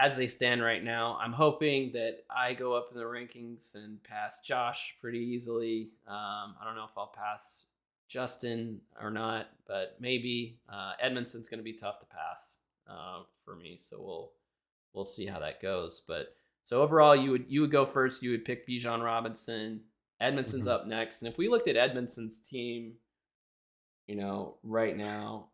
S1: as they stand right now. I'm hoping that I go up in the rankings and pass Josh pretty easily. I don't know if I'll pass Justin or not, but maybe Edmondson's going to be tough to pass for me. So we'll see how that goes. But so overall, you would go first. You would pick Bijan Robinson. Edmondson's
S2: Hmm.
S1: up next, and if we looked at Edmondson's team, right now.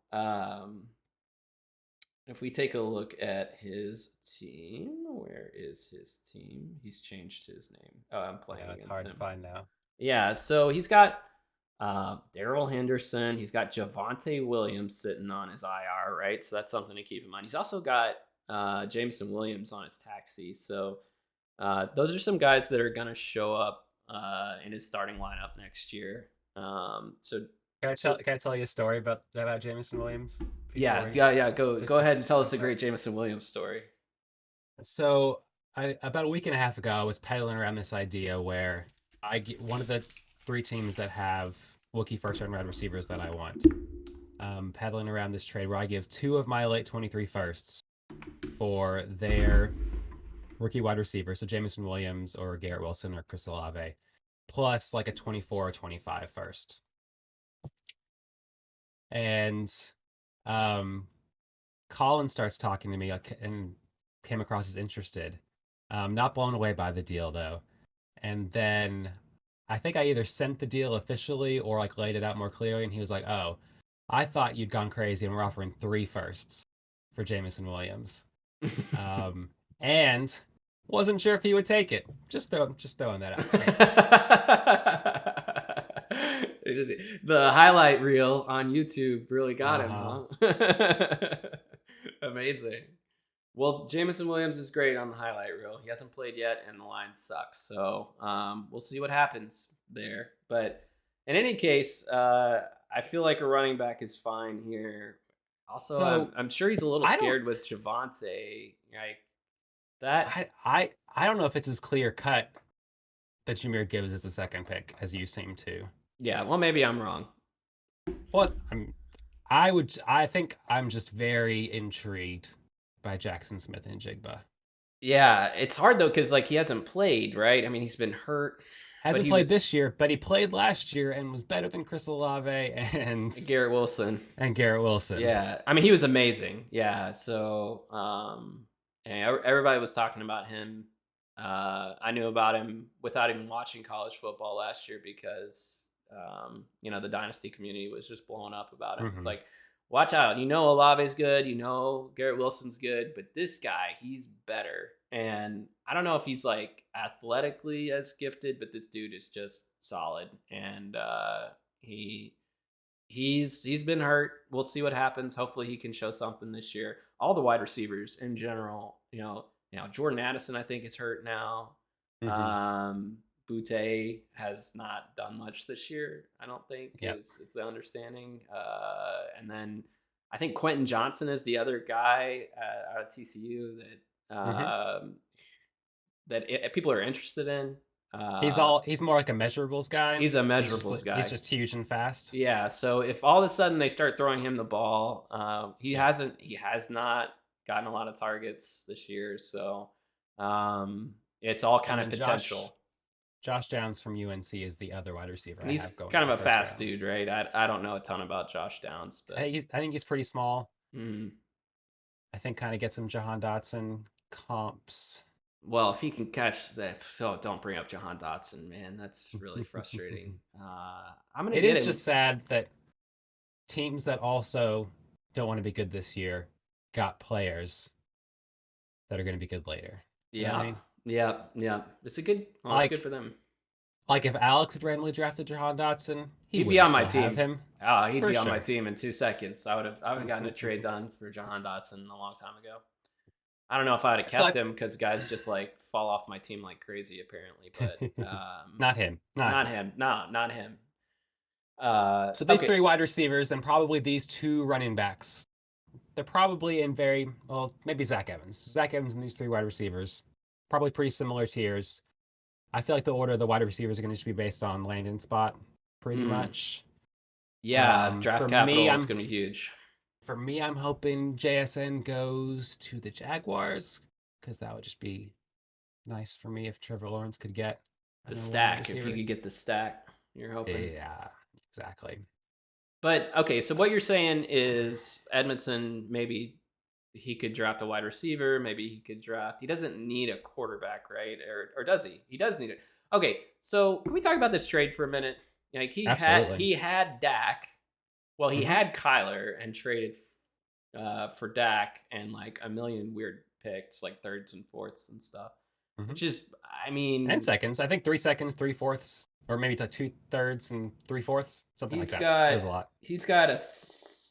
S1: If we take a look at his team, where is his team? He's changed his name. Oh, I'm playing
S2: Yeah, it's
S1: against
S2: hard to
S1: him.
S2: find now.
S1: Yeah, so he's got Daryl Henderson. He's got Javonte Williams sitting on his IR, right? So that's something to keep in mind. He's also got Jameson Williams on his taxi. So those are some guys that are going to show up in his starting lineup next year. So,
S2: Can I tell you a story about Jameson Williams before
S1: yeah,
S2: we
S1: yeah, yeah. Go ahead and
S2: just
S1: tell us
S2: so
S1: a
S2: far?
S1: great Jameson Williams story.
S2: So about a week and a half ago, I was peddling around this idea where one of the three teams that have Wookiee first round wide receivers that I want. Peddling around this trade where I give two of my late 23 firsts for their rookie wide receiver, so Jameson Williams or Garrett Wilson or Chris Olave, plus like a 24 or 25 first. And um, Colin starts talking to me and came across as interested. Not blown away by the deal though. And then I think I either sent the deal officially or like laid it out more clearly. And he was like, "Oh, I thought you'd gone crazy and we're offering three firsts for Jameson Williams." Um, and wasn't sure if he would take it. Just throwing that out there.
S1: The highlight reel on YouTube really got
S2: Uh
S1: him,
S2: huh.
S1: huh? Amazing. Well, Jameson Williams is great on the highlight reel. He hasn't played yet, and the line sucks. So we'll see what happens there. But in any case, I feel like a running back is fine here. Also,
S2: So
S1: I'm sure he's a little
S2: I don't
S1: scared with Javante. Like that.
S2: I don't know if it's as clear cut that Jameer Gibbs is the second pick as you seem to.
S1: Yeah. Well, maybe I'm wrong.
S2: What I think I'm just very intrigued by Jackson Smith and Jigba.
S1: Yeah, it's hard though because like he hasn't played, right? I mean, he's been hurt, but
S2: Hasn't
S1: he
S2: played
S1: was
S2: this year, but he played last year and was better than Chris Olave
S1: Garrett Wilson.
S2: and Garrett Wilson.
S1: Yeah, I mean he was amazing. Yeah, so and everybody was talking about him. I knew about him without even watching college football last year because the dynasty community was just blowing up about him. It's
S2: Mm-hmm.
S1: like, watch out! You know Olave's good. You know Garrett Wilson's good, but this guy, he's better. And I don't know if he's like athletically as gifted, but this dude is just solid. And he he's been hurt. We'll see what happens. Hopefully he can show something this year. All the wide receivers in general, Jordan Addison I think is hurt now.
S2: Mm-hmm.
S1: Um Butte has not done much this year, I don't think,
S2: Yep.
S1: is the understanding. And then I think Quentin Johnson is the other guy out of TCU that
S2: Mm-hmm.
S1: people are interested in.
S2: He's more like a measurables guy.
S1: He's a
S2: He's
S1: measurables
S2: he's
S1: guy.
S2: just huge and fast.
S1: Yeah, so if all of a sudden they start throwing him the ball,
S2: Yep.
S1: he has not gotten a lot of targets this year, so it's all
S2: And
S1: kind of
S2: then
S1: potential.
S2: Josh Downs from UNC is the other wide receiver
S1: And
S2: I
S1: he's
S2: have going
S1: kind
S2: in the
S1: of a
S2: first
S1: fast
S2: round.
S1: dude, right? I don't know a ton about Josh Downs, but
S2: I think he's pretty small.
S1: mm,
S2: I think kind of gets some Jahan Dotson comps.
S1: well, if he can catch that, so don't bring up Jahan Dotson, man. That's really frustrating. I'm gonna
S2: It
S1: get
S2: is
S1: him.
S2: just sad that teams that also don't want to be good this year got players that are going to be good later. You know what I
S1: Yeah,
S2: mean?
S1: yeah. It's a good. Well, it's good
S2: Like
S1: for them.
S2: like if Alex had randomly drafted Jahan Dotson, he
S1: He'd be
S2: wouldn't
S1: on my
S2: still have
S1: team.
S2: him
S1: He'd
S2: for
S1: be on my
S2: sure.
S1: team in 2 seconds. I would have gotten a trade done for Jahan Dotson a long time ago. I don't know if I'd have
S2: So
S1: kept him because guys just like fall off my team like crazy, apparently. But
S2: not him, not
S1: not
S2: him.
S1: him. No, not him.
S2: So these
S1: Okay.
S2: three wide receivers and probably these two running backs, they're probably in maybe Zach Evans. Zach Evans and these three wide receivers, probably pretty similar tiers. I feel like the order of the wide receivers are going to be based on landing spot, pretty
S1: Mm,
S2: much.
S1: yeah, draft
S2: For me,
S1: capital is gonna be huge.
S2: I'm hoping JSN goes to the Jaguars because that would just be nice for me if Trevor Lawrence could get
S1: The
S2: another wide
S1: stack, if you
S2: receiver.
S1: could get the stack, you're hoping.
S2: Yeah, exactly.
S1: But okay, so what you're saying is Edmondson maybe he could draft a wide receiver. Maybe he could draft. He doesn't need a quarterback, right? Or does he? He does need it. Okay, so can we talk about this trade for a minute? Like
S2: Absolutely.
S1: he had Dak. Well, he
S2: Mm-hmm.
S1: had Kyler and traded for Dak and like a million weird picks, like thirds and fourths and stuff.
S2: Mm-hmm.
S1: Which is, I
S2: And
S1: mean,
S2: seconds. I think 3 seconds, 3/4 or maybe it's like 2/3 and 3/4, something like
S1: He's
S2: that. It
S1: got
S2: was a lot.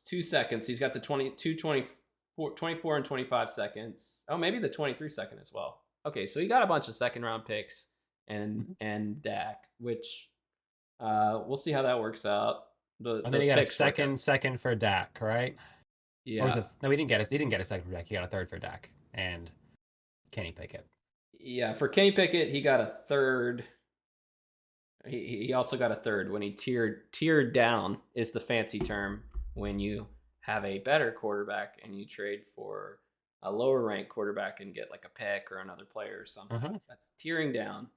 S1: 2 seconds. He's got the 24 and 25 seconds. Oh, maybe the 23 second as well. Okay, so he got a bunch of second round picks
S2: Mhm.
S1: and Dak, which we'll see how that works out.
S2: And then he
S1: Those
S2: got a
S1: picks work out.
S2: second for Dak, right? Or was
S1: Yeah,
S2: it? No, he didn't get a second for Dak. He got a third for Dak and Kenny Pickett.
S1: yeah. For Kenny Pickett, he got a third. He also got a third when he tiered down is the fancy term when you have a better quarterback and you trade for a lower ranked quarterback and get like a pick or another player or something.
S2: Uh-huh.
S1: That's tearing down,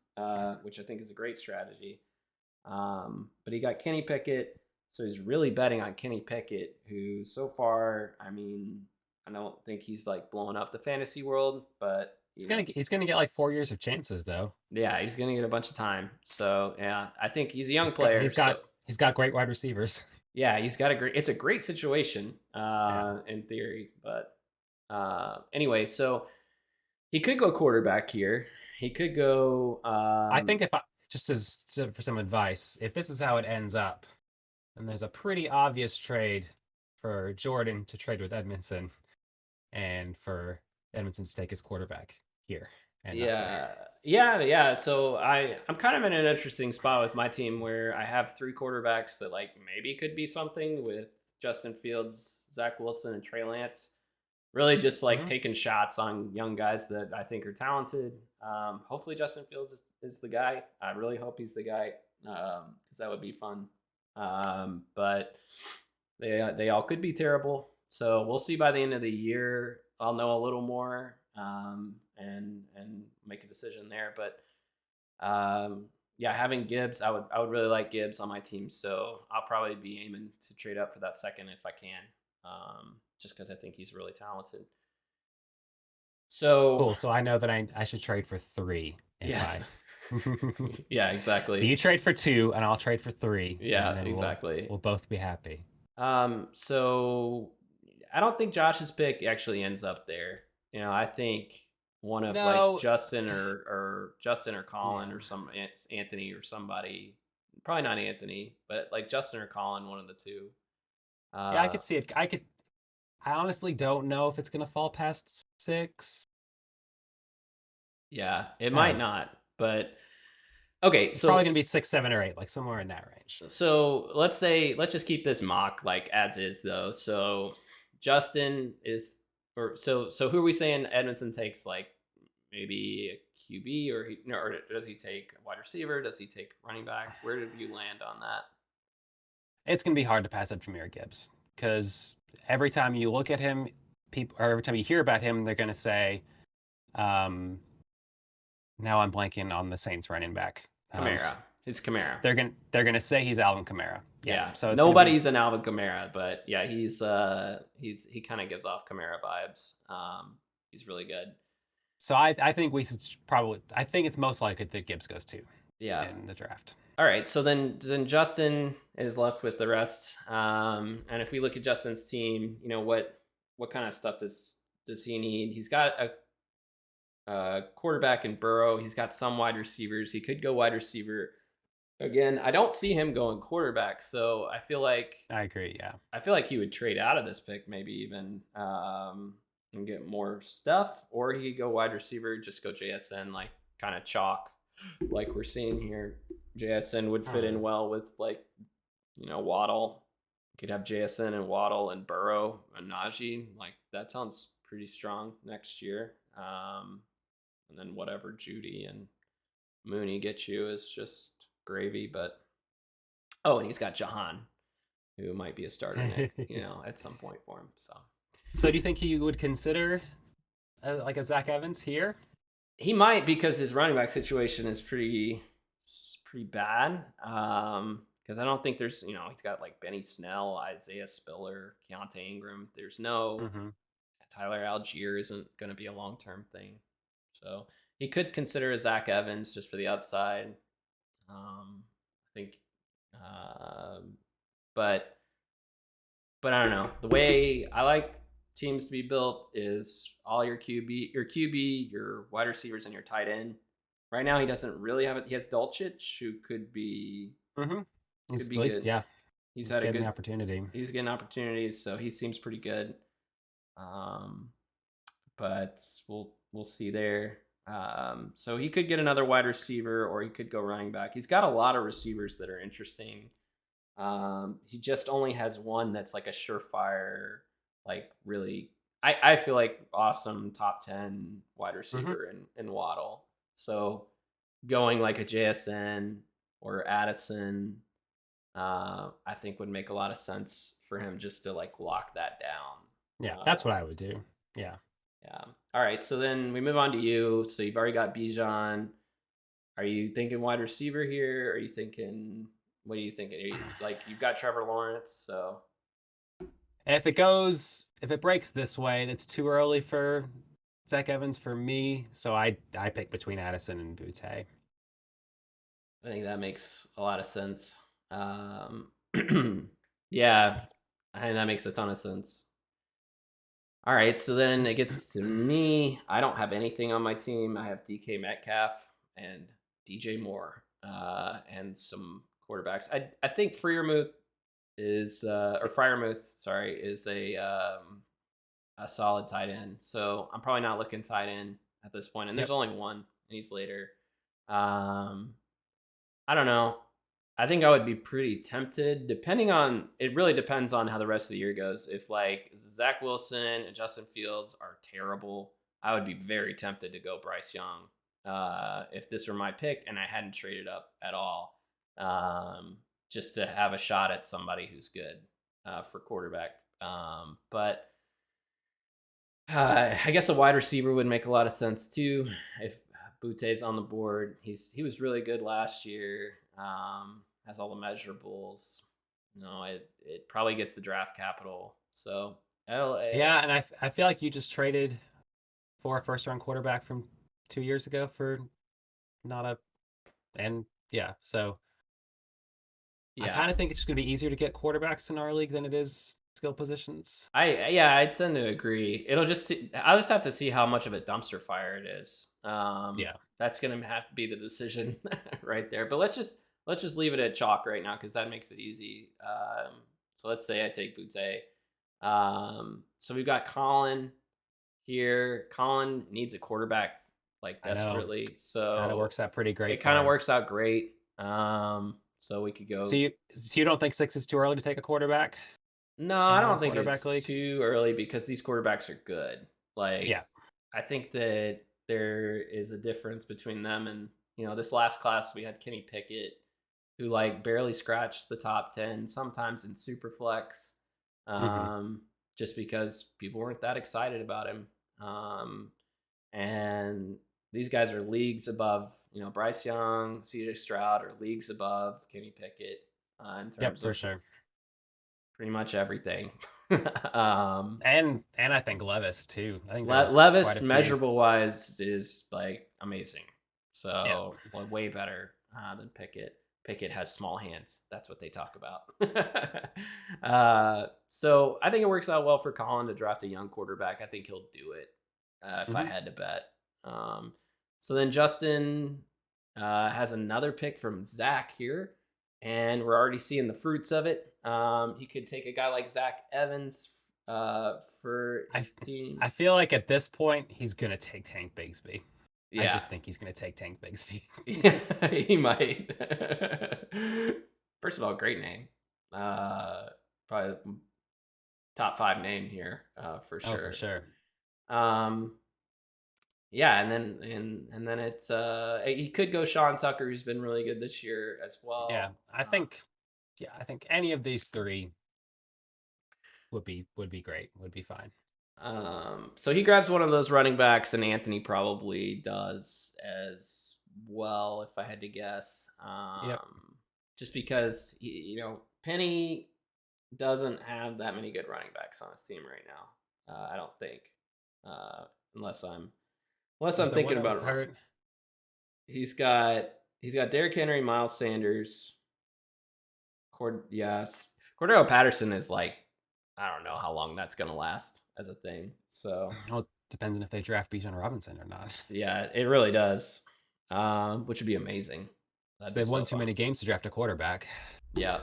S1: which I think is a great strategy. But he got Kenny Pickett, so he's really betting on Kenny Pickett, who so far, I mean, I don't think he's like blowing up the fantasy world, but
S2: He's gonna get like 4 years of chances though.
S1: yeah, he's gonna get a bunch of time. So yeah, I think he's a young
S2: He's got
S1: player.
S2: he's got
S1: So
S2: he's got great wide receivers.
S1: yeah, he's got a great. It's a great situation
S2: Yeah.
S1: in theory, but anyway, so he could go quarterback here. He could go.
S2: I think if I just for some advice, if this is how it ends up, then there's a pretty obvious trade for Jordan to trade with Edmondson and for Edmondson to take his quarterback here and not there.
S1: Yeah. So I'm kind of in an interesting spot with my team where I have three quarterbacks that like maybe could be something with Justin Fields, Zach Wilson, and Trey Lance. Really just like
S2: Hmm.
S1: taking shots on young guys that I think are talented. Hopefully Justin Fields is the guy. I really hope he's the guy because that would be fun. But they all could be terrible. So we'll see by the end of the year. I'll know a little more and make a decision there. But yeah, having Gibbs, I would really like Gibbs on my team. So I'll probably be aiming to trade up for that second if I can, just because I think he's really talented. So
S2: Cool. So I know that I should trade for three if
S1: yes,
S2: I.
S1: yeah,
S2: So
S1: exactly.
S2: you trade for two, and I'll trade for three, and
S1: Yeah,
S2: then we'll
S1: exactly.
S2: we'll both be happy.
S1: So I don't think Josh's pick actually ends up there. I think one of like
S2: No.
S1: Justin or Colin
S2: Yeah.
S1: or some Anthony or somebody, probably not Anthony, but like Justin or Colin, one of the two.
S2: Yeah, I
S1: Uh,
S2: could see it. I honestly don't know if it's gonna fall past six.
S1: yeah, it
S2: I don't
S1: might
S2: know.
S1: not, but okay.
S2: It's
S1: So
S2: probably gonna be 6, 7, or 8, like somewhere in that range.
S1: let's just keep this mock like as is though. So Justin is or who are we saying Edmondson takes like maybe a QB or does he take a wide receiver? Does he take running back? Where did you land on that?
S2: It's gonna be hard to pass up Jameer Gibbs because every time you look at him, people or every time you hear about him, they're gonna say, um, now I'm blanking on the Saints running back.
S1: Kamara. It's Kamara.
S2: They're gonna say he's Alvin Kamara. Yeah,
S1: Yeah.
S2: so it's gonna be.
S1: Nobody's an Alvin Kamara, but yeah, he kind of gives off Kamara vibes. He's really good.
S2: So I think we should probably. I think it's most likely that Gibbs goes to
S1: Yeah.
S2: in the draft.
S1: All right, so then Justin is left with the rest. And if we look at Justin's team, what kind of stuff does he need? He's got a quarterback in Burrow. He's got some wide receivers. He could go wide receiver again. I don't see him going quarterback, so
S2: I agree. Yeah.
S1: I feel like he would trade out of this pick, maybe even and get more stuff, or he could go wide receiver, just go JSN, like kind of chalk, like we're seeing here. JSN would fit in well with like Waddle. You could have JSN and Waddle and Burrow and Najee. Like that sounds pretty strong next year. And then whatever Judy and Mooney get you is just gravy. But and he's got Jahan, who might be a starter, Nick, at some point for him. So
S2: So do you think he would consider like a Zach Evans here?
S1: he might because his running back situation is pretty bad. Because I don't think there's he's got like Benny Snell, Isaiah Spiller, Keontae Ingram. There's no
S2: Mm-hmm.
S1: Tyler Algier isn't going to be a long term thing, so he could consider a Zach Evans just for the upside. I think, but I don't know. The way I like teams to be built is all your QB, your wide receivers, and your tight end Right now, he doesn't really have it. He has Dolchich, who
S2: Mm-hmm.
S1: could
S2: He's
S1: be
S2: at least,
S1: good.
S2: yeah,
S1: He's
S2: he's
S1: had a
S2: getting the
S1: good.
S2: opportunity.
S1: He's getting opportunities, so he seems pretty good. Um, but we'll see there. So he could get another wide receiver, or he could go running back. He's got a lot of receivers that are interesting. He just only has one that's like a surefire, like really. I feel like awesome top 10 wide
S2: Mm-hmm.
S1: receiver in Waddle. So going like a JSN or Addison, I think would make a lot of sense for him just to like lock that down.
S2: Yeah, that's what I would do. Yeah.
S1: Yeah. All right. So then we move on to you. So you've already got Bijan. Are you thinking wide receiver here? Are you thinking? What are you thinking? Are you, like you've got Trevor Lawrence, so
S2: If it breaks this way, it's too early for Zach Evans for me. So I pick between Addison and Butte.
S1: I think that makes a lot of sense. Um, yeah, I think that makes a ton of sense. All right, so then it gets to me. I don't have anything on my team. I have DK Metcalf and DJ Moore, and some quarterbacks. I think Freiermuth is or Freiermuth, sorry, is a solid tight end. So I'm probably not looking tight end at this point. And there's
S2: Yep.
S1: only one, and he's later. Um, I don't know. I think I would be pretty tempted, depending on. It really depends on how the rest of the year goes. If like Zach Wilson and Justin Fields are terrible, I would be very tempted to go Bryce Young. If this were my pick and I hadn't traded up at all, just to have a shot at somebody who's good for quarterback. But I guess a wide receiver would make a lot of sense too. If Butte's on the board, he was really good last year. Has all the measurables. No, it probably gets the draft capital. So LA,
S2: Yeah, and I feel like you just traded for a first round quarterback from 2 years ago for not a and yeah, so I
S1: yeah.
S2: kind of think it's just gonna be easier to get quarterbacks in our league than it is skill positions.
S1: I tend to agree. I'll just have to see how much of a dumpster fire it is.
S2: Yeah.
S1: That's gonna have to be the decision right there. But let's just leave it at chalk right now because that makes it easy. So let's say I take Butte. So we've got Colin here. Colin needs a quarterback like
S2: I know.
S1: desperately.
S2: Kind of
S1: So
S2: works out pretty great
S1: it
S2: for
S1: kind of
S2: him.
S1: works out great. So we could
S2: So
S1: go.
S2: you don't think 6 is too early to take a quarterback
S1: No,
S2: in
S1: I
S2: a one
S1: don't think
S2: quarterback
S1: it's
S2: league?
S1: too early because these quarterbacks are good. Like,
S2: Yeah.
S1: I think that there is a difference between them and this last class we had Kenny Pickett, who like barely scratched the top 10, sometimes in super flex,
S2: Hmm.
S1: um, just because people weren't that excited about him. Um, and these guys are leagues above, Bryce Young, CJ Stroud are leagues above Kenny Pickett in
S2: Yep,
S1: terms
S2: for
S1: of
S2: sure.
S1: pretty much everything. um,
S2: And I think Levis too. I think there's quite
S1: Levis,
S2: a few.
S1: measurable wise, is like amazing.
S2: Yeah.
S1: So way better than Pickett. Pickett has small hands. That's what they talk about. So I think it works out well for Colin to draft a young quarterback. I think he'll do it if I
S2: Hmm.
S1: had to bet. Um, so then Justin has another pick from Zach here, and we're already seeing the fruits of it. He could take a guy like Zach Evans for
S2: I
S1: his team.
S2: I feel like at this point he's gonna take Tank Bigsby. I
S1: Yeah,
S2: just think he's gonna take Tank Bigsby.
S1: yeah, he might. First of all, great name. Probably top five name here for
S2: Oh, for
S1: sure.
S2: sure.
S1: Um, yeah, and then it's he could go Sean Tucker, who's been really good this year as
S2: Yeah.
S1: well.
S2: I think any of these three would be great. Would be fine.
S1: So he grabs one of those running backs, and Anthony probably does as well, if I had to guess.
S2: Yep.
S1: Just because Penny doesn't have that many good running backs on his team right now. I don't think, uh, unless I'm unless
S2: There's
S1: I'm
S2: no one
S1: thinking
S2: that
S1: about
S2: was
S1: it wrong.
S2: hurt.
S1: He's got Derrick Henry, Miles Sanders, yes, Cordero Patterson is like I don't know how long that's gonna last as a thing. So
S2: Well, it depends on if they draft Bijan Robinson or not.
S1: yeah, it really does. which would be amazing. That'd
S2: So
S1: be
S2: they've won
S1: so
S2: too
S1: fun.
S2: many games to draft a quarterback.
S1: Yeah.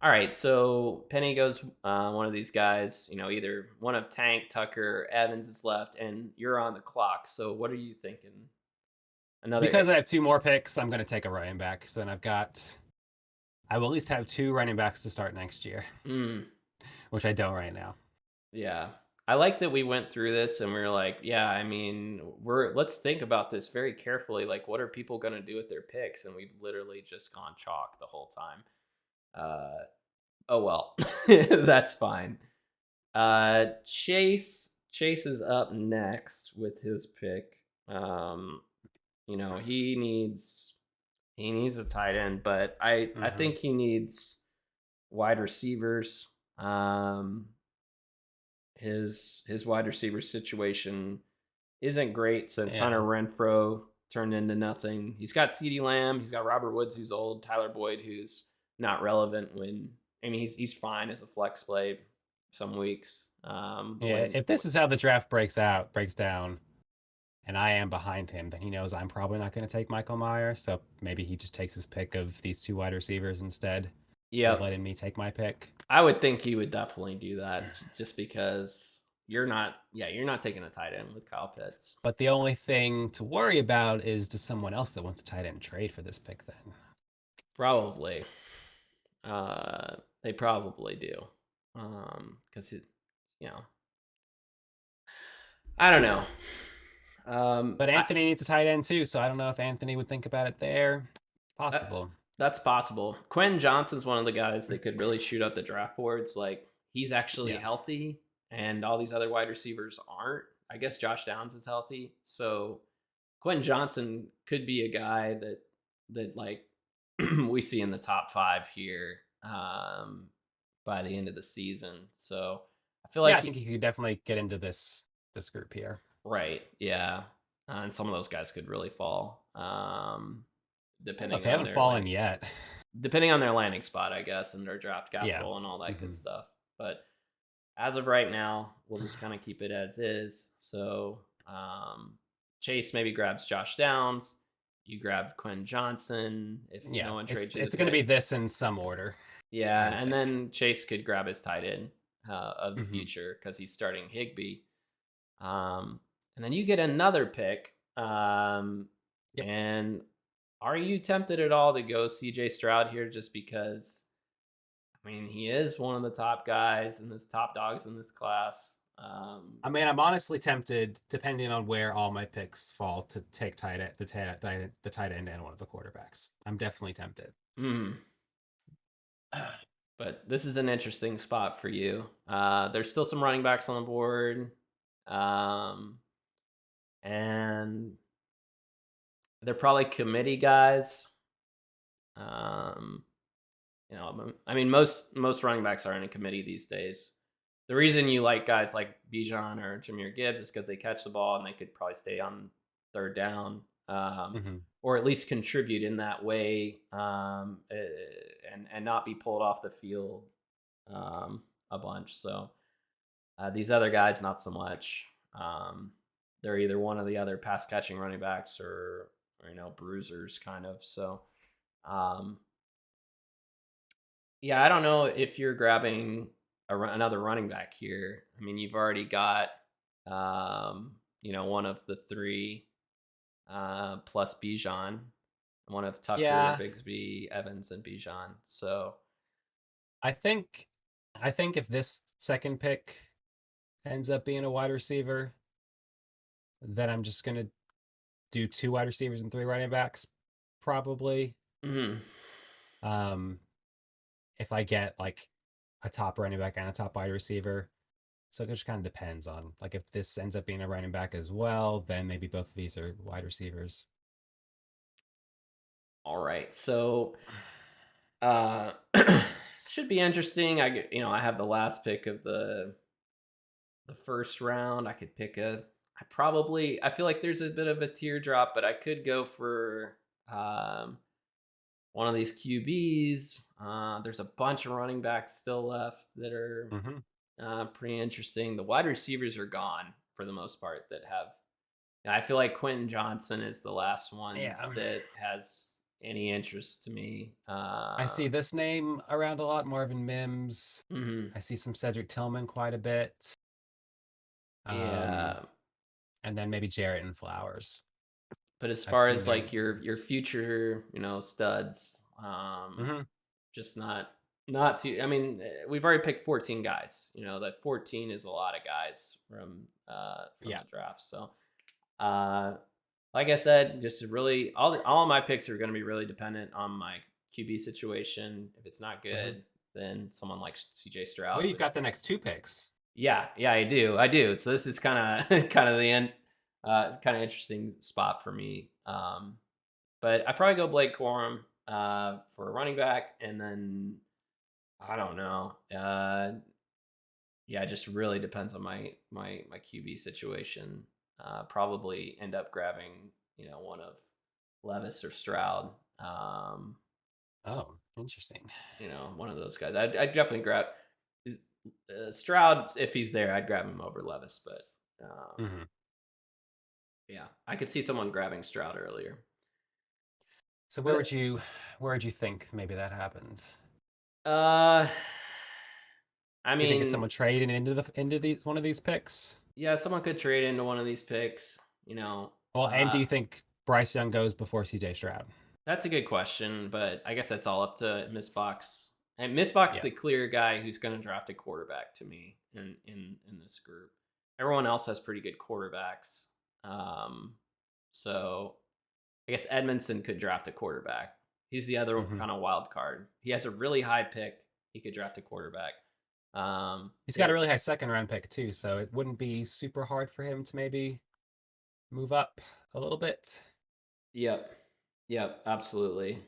S1: All right. So Penny goes one of these guys. Either one of Tank, Tucker, Evans is left, and you're on the clock. So what are you thinking? Another.
S2: Because I have two more picks, I'm going to take a running back. So then I will at least have two running backs to start next year,
S1: Mm,
S2: which I don't right now.
S1: yeah. I like that we went through this and we were like, yeah, I mean, let's think about this very carefully. Like, what are people going to do with their picks? And we've literally just gone chalk the whole time. Uh, oh well, that's fine. Chase is up next with his pick. He needs a tight end, but I
S2: Mm-hmm.
S1: think he needs wide receivers. His wide receiver situation isn't great since Hunter
S2: Yeah.
S1: Renfro turned into nothing. He's got CeeDee Lamb, he's got Robert Woods who's old, Tyler Boyd who's not relevant when I mean he's fine as a flex play some weeks.
S2: Yeah. If this is how the draft breaks down, and I am behind him, then he knows I'm probably not going to take Michael Myers. So maybe he just takes his pick of these two wide receivers instead of
S1: Yep,
S2: letting me take my pick.
S1: I would think he would definitely do that just because you're not taking a tight end with Kyle Pitts.
S2: But the only thing to worry about is does someone else that wants a tight end trade for this pick then?
S1: Probably. They probably do. Because you know, I don't know.
S2: But
S1: I,
S2: Anthony needs a tight end too, so I don't know if Anthony would think about it there.
S1: that,
S2: Possible.
S1: that's possible. Quentin Johnson's one of the guys that could really shoot up the draft boards. Like he's actually
S2: Yeah.
S1: healthy, and all these other wide receivers aren't. I guess Josh Downs is healthy, so Quentin Johnson could be a guy that like we see in the top five here by the end of the season. So I feel
S2: Yeah,
S1: like
S2: I think he could definitely get into this group here.
S1: right, yeah, and some of those guys could really fall,
S2: I don't know if
S1: depending
S2: they
S1: on
S2: haven't
S1: their
S2: fallen yet.
S1: landing spot, I guess, and their draft
S2: Yeah.
S1: capital and all that good
S2: Hmm.
S1: stuff. But as of right now, we'll just kind of keep it as is. So Chase maybe grabs Josh Downs. You grab Quinn Johnson if no
S2: Yeah.
S1: one
S2: It's
S1: trades you the
S2: it's going to be
S1: pick.
S2: this in some order, I
S1: Yeah,
S2: would
S1: and
S2: think.
S1: then Chase could grab his tight end of the
S2: Hmm.
S1: future because he's starting Higby. And then you get another pick.
S2: Yep.
S1: And are you tempted at all to go CJ Stroud here just because I mean, he is one of the top guys and this top dogs in this class.
S2: I mean, I'm honestly tempted, depending on where all my picks fall, to take the tight end and one of the quarterbacks. I'm definitely tempted.
S1: hmm, but this is an interesting spot for you. There's still some running backs on the board, um, and they're probably committee guys. Um, I mean, most running backs are in a committee these days. The reason you like guys like Bijan or Jameer Gibbs is because they catch the ball and they could probably stay on third down,
S2: Hmm.
S1: or at least contribute in that way, and not be pulled off the field a bunch. So these other guys, not so much. They're either one of the other pass catching running backs or bruisers kind of. So um, yeah, I don't know if you're grabbing another running back here. I mean, you've already got, one of the three plus Bijan, one of Tucker,
S2: Yeah,
S1: Bigsby, Evans, and Bijan. So,
S2: I think I think if this second pick ends up being a wide receiver, then I'm just gonna do two wide receivers and three running backs, probably.
S1: mhm.
S2: Um, if I get like a top running back and a top wide receiver. So it just kind of depends on like if this ends up being a running back as well, then maybe both of these are wide receivers.
S1: All right. So, uh, should be interesting. I have the last pick of the first round. I could pick I feel like there's a bit of a teardrop, but I could go for um, one of these QBs. There's a bunch of running backs still left that are
S2: Hmm.
S1: pretty interesting. The wide receivers are gone for the most part that have I feel like Quentin Johnson is the last one
S2: Yeah.
S1: that has any interest to me.
S2: I see this name around a lot. Marvin Mims.
S1: Mhm.
S2: I see some Cedric Tillman quite a bit. Um,
S1: Yeah,
S2: and then maybe Jarrett and Flowers.
S1: but as
S2: I've
S1: far
S2: seen
S1: as
S2: their
S1: like your
S2: names.
S1: future, studs,
S2: Mm-hmm.
S1: just not too. I mean, we've already picked 14 guys. That 14 is a lot of guys from
S2: Yeah.
S1: the draft. So, uh, like I said, just really all of my picks are going to be really dependent on my QB situation. If it's not
S2: Mm-hmm.
S1: good, then someone like CJ
S2: Oh,
S1: Stroud.
S2: you've
S1: But
S2: got the next two picks.
S1: yeah, I do. So this is kind of kind of the end, kind of interesting spot for me. But I probably go Blake Corum for a running back, and then I don't know. Yeah, it just really depends on my QB situation. Probably end up grabbing one of Levis or Stroud.
S2: Oh, interesting.
S1: One of those guys. I'd definitely grab Stroud if he's there. I'd grab him over Levis, but
S2: Mm-hmm.
S1: yeah, I could see someone grabbing Stroud earlier.
S2: So
S1: But
S2: where would you think maybe that happens?
S1: uh, I
S2: Do you think it's
S1: mean,
S2: someone trading into these one of these picks?
S1: yeah, someone could trade into one of these picks.
S2: Well, and do you think Bryce Young goes before CJ Stroud?
S1: That's a good question, but I guess that's all up to Miss Box. And Miss Box,
S2: Yeah.
S1: the clear guy who's going to draft a quarterback to me in this group. Everyone else has pretty good quarterbacks. Um, so I guess Edmondson could draft a quarterback. He's the other
S2: Mm-hmm.
S1: kind of wild card. He has a really high pick. He could draft a quarterback.
S2: He's got a
S1: There.
S2: really high second round pick too, so it wouldn't be super hard for him to maybe move up a little bit.
S1: Yep. Yep. Absolutely.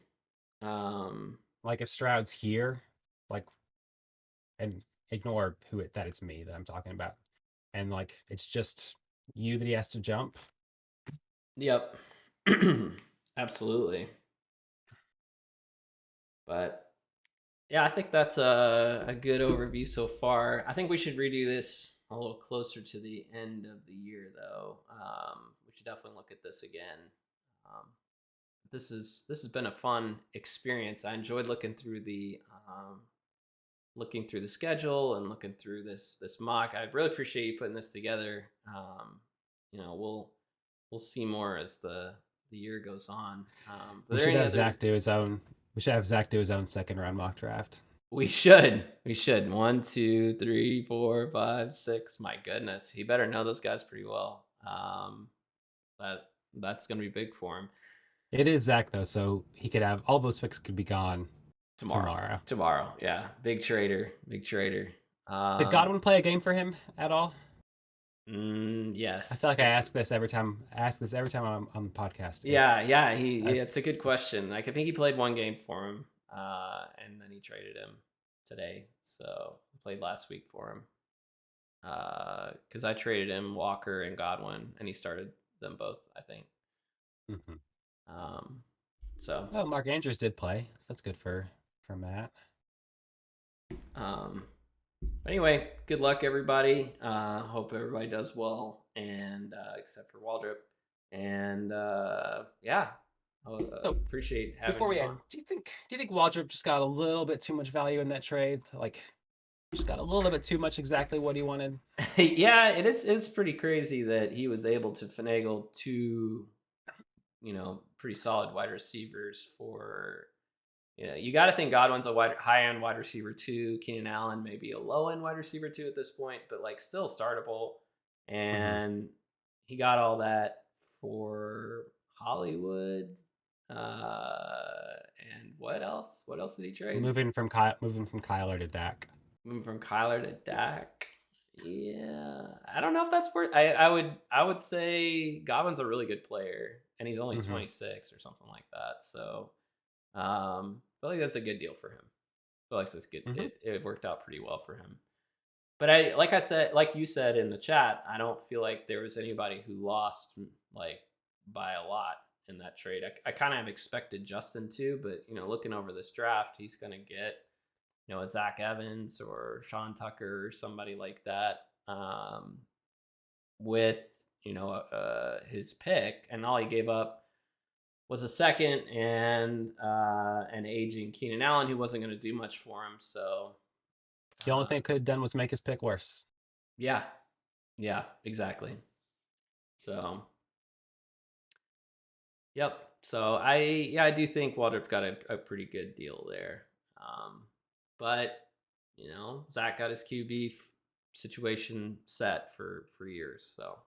S1: Um,
S2: Like if Stroud's here, like and ignore that it's me that I'm talking about. And like it's just you that he has to jump.
S1: yep. Absolutely. But yeah, I think that's a good overview so far. I think we should redo this a little closer to the end of the year, though. We should definitely look at this again. Um, this has been a fun experience. I enjoyed looking through the schedule and looking through this mock. I really appreciate you putting this together. We'll see more as the year goes on. Are
S2: We
S1: there
S2: should
S1: any
S2: have
S1: other?
S2: Zach do his own. We should have Zach do his own second round mock draft.
S1: We should. We should. One, two, three, four, five, six. My goodness, he better know those guys pretty well. That's gonna be big for him
S2: It is Zach though, so he could have all those picks could be gone
S1: tomorrow.
S2: tomorrow.
S1: Tomorrow, yeah. Big trader. Big trader.
S2: Did Godwin play a game for him at all? I feel
S1: Yes.
S2: like I
S1: This.
S2: ask this every time. I ask this every time I'm on the podcast.
S1: Yeah,
S2: If
S1: yeah.
S2: I,
S1: It's a good question. Like I think he played one game for him, and then he traded him today. So he played last week for him. Because I traded him Walker and Godwin, and he started them both. I think.
S2: Mhm.
S1: Um, so,
S2: Oh, Mark Andrews did play. So that's good for Matt.
S1: um, anyway, good luck, everybody. Hope everybody does well, and except for Waldrop. And yeah,
S2: So
S1: appreciate having
S2: before
S1: me
S2: we
S1: on.
S2: end, do you think Waldrop just got a little bit too much value in that trade? Like, just got a little bit too much exactly what he wanted.
S1: Yeah, it is. It's pretty crazy that he was able to finagle two, pretty solid wide receivers for. Yeah, you got to think Godwin's a high end wide receiver too. Keenan Allen maybe a low end wide receiver too at this point, but like still startable.
S2: Mm-hmm.
S1: And he got all that for Hollywood. And what else? What else did he trade?
S2: Moving from Kyler to Dak.
S1: Moving from Kyler to Dak. Yeah, I don't know if that's worth. I would say Godwin's a really good player, and he's only
S2: Mm-hmm.
S1: 26 or something like that. So I feel like that's a good deal for him. I feel like it's good.
S2: Mm-hmm.
S1: It worked out pretty well for him. But like you said in the chat, I don't feel like there was anybody who lost like by a lot in that trade. I kind of have expected Justin to, but looking over this draft, he's gonna get a Zach Evans or Sean Tucker or somebody like that. With his pick, and all he gave up was a second and an aging Keenan Allen who wasn't going to do much for him. So
S2: The only
S1: uh,
S2: thing it could have done was make his pick worse.
S1: yeah, yeah, exactly. So yep. So I do think Waldrop got a pretty good deal there. Um, but Zach got his QB situation set for years. So